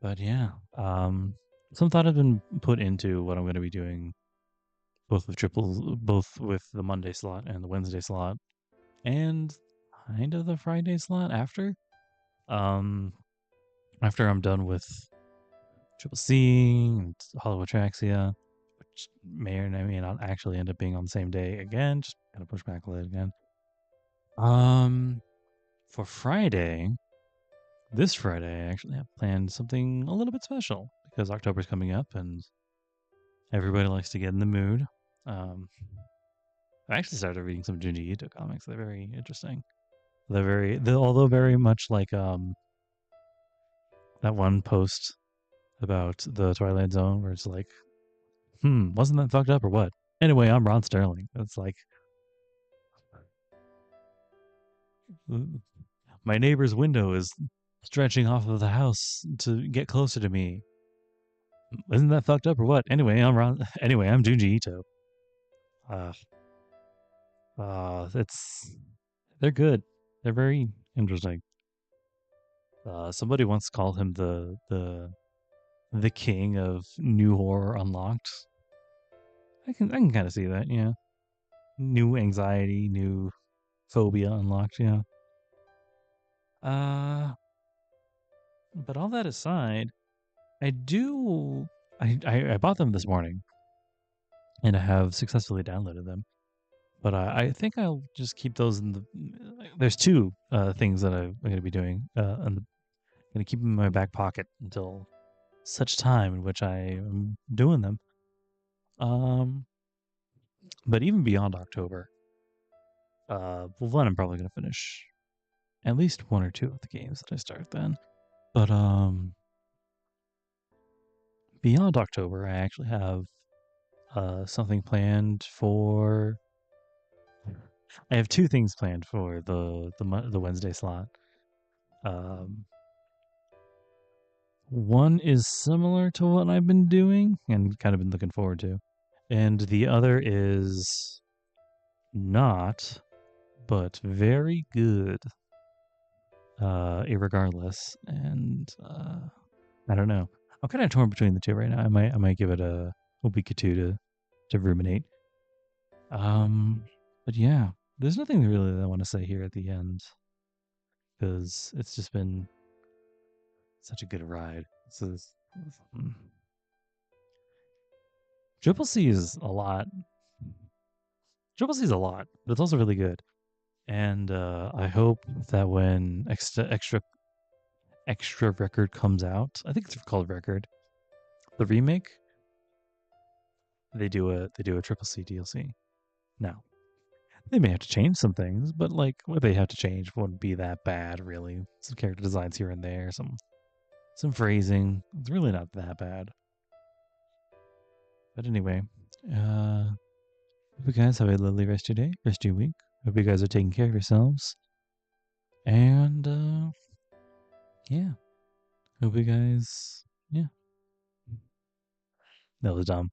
But yeah, some thought has been put into what I'm going to be doing, both with the Monday slot and the Wednesday slot, and kind of the Friday slot after. Um, after I'm done with Triple C and Hollow Atraxia, which may or may not actually end up being on the same day again. Just kind of push back a little again. Um, for Friday, this Friday, I actually have planned something a little bit special because October's coming up and everybody likes to get in the mood. Um, I actually started reading some Junji Ito comics. They're very interesting. Although very much like that one post about the Twilight Zone where it's like, wasn't that fucked up or what? Anyway, I'm Ron Sterling. It's like my neighbor's window is stretching off of the house to get closer to me. Isn't that fucked up or what? Anyway, I'm Ron. Anyway, I'm Junji Ito. Uh, it's they're good. They're very interesting. Somebody once called him the king of new horror unlocked. I can kind of see that. Yeah, new anxiety, new phobia unlocked. Yeah. Uh, but all that aside, I do. I bought them this morning, and I have successfully downloaded them. But I think I'll just keep those in the. There's two things that I'm going to be doing, and I'm going to keep them in my back pocket until such time in which I am doing them. Um, but even beyond October, well, then I'm probably going to finish at least one or two of the games that I start then. But beyond October, I actually have something planned for. I have two things planned for the Wednesday slot. Um, one is similar to what I've been doing and kind of been looking forward to, and the other is not, but very good. Irregardless, and I don't know. I'm kind of torn between the two right now. I might give it a week or two to ruminate. But yeah, there's nothing really that I want to say here at the end because it's just been such a good ride. Mm. Triple C is a lot. Triple C is a lot, but it's also really good. And I hope that when extra record comes out, I think it's called record, the remake, they do a Triple C DLC. Now they may have to change some things, but like what they have to change wouldn't be that bad, really. Some character designs here and there, some phrasing. It's really not that bad. But anyway, hope you guys have a lovely rest of your day, rest of your week. Hope you guys are taking care of yourselves. And yeah. Hope you guys, yeah. That was dumb.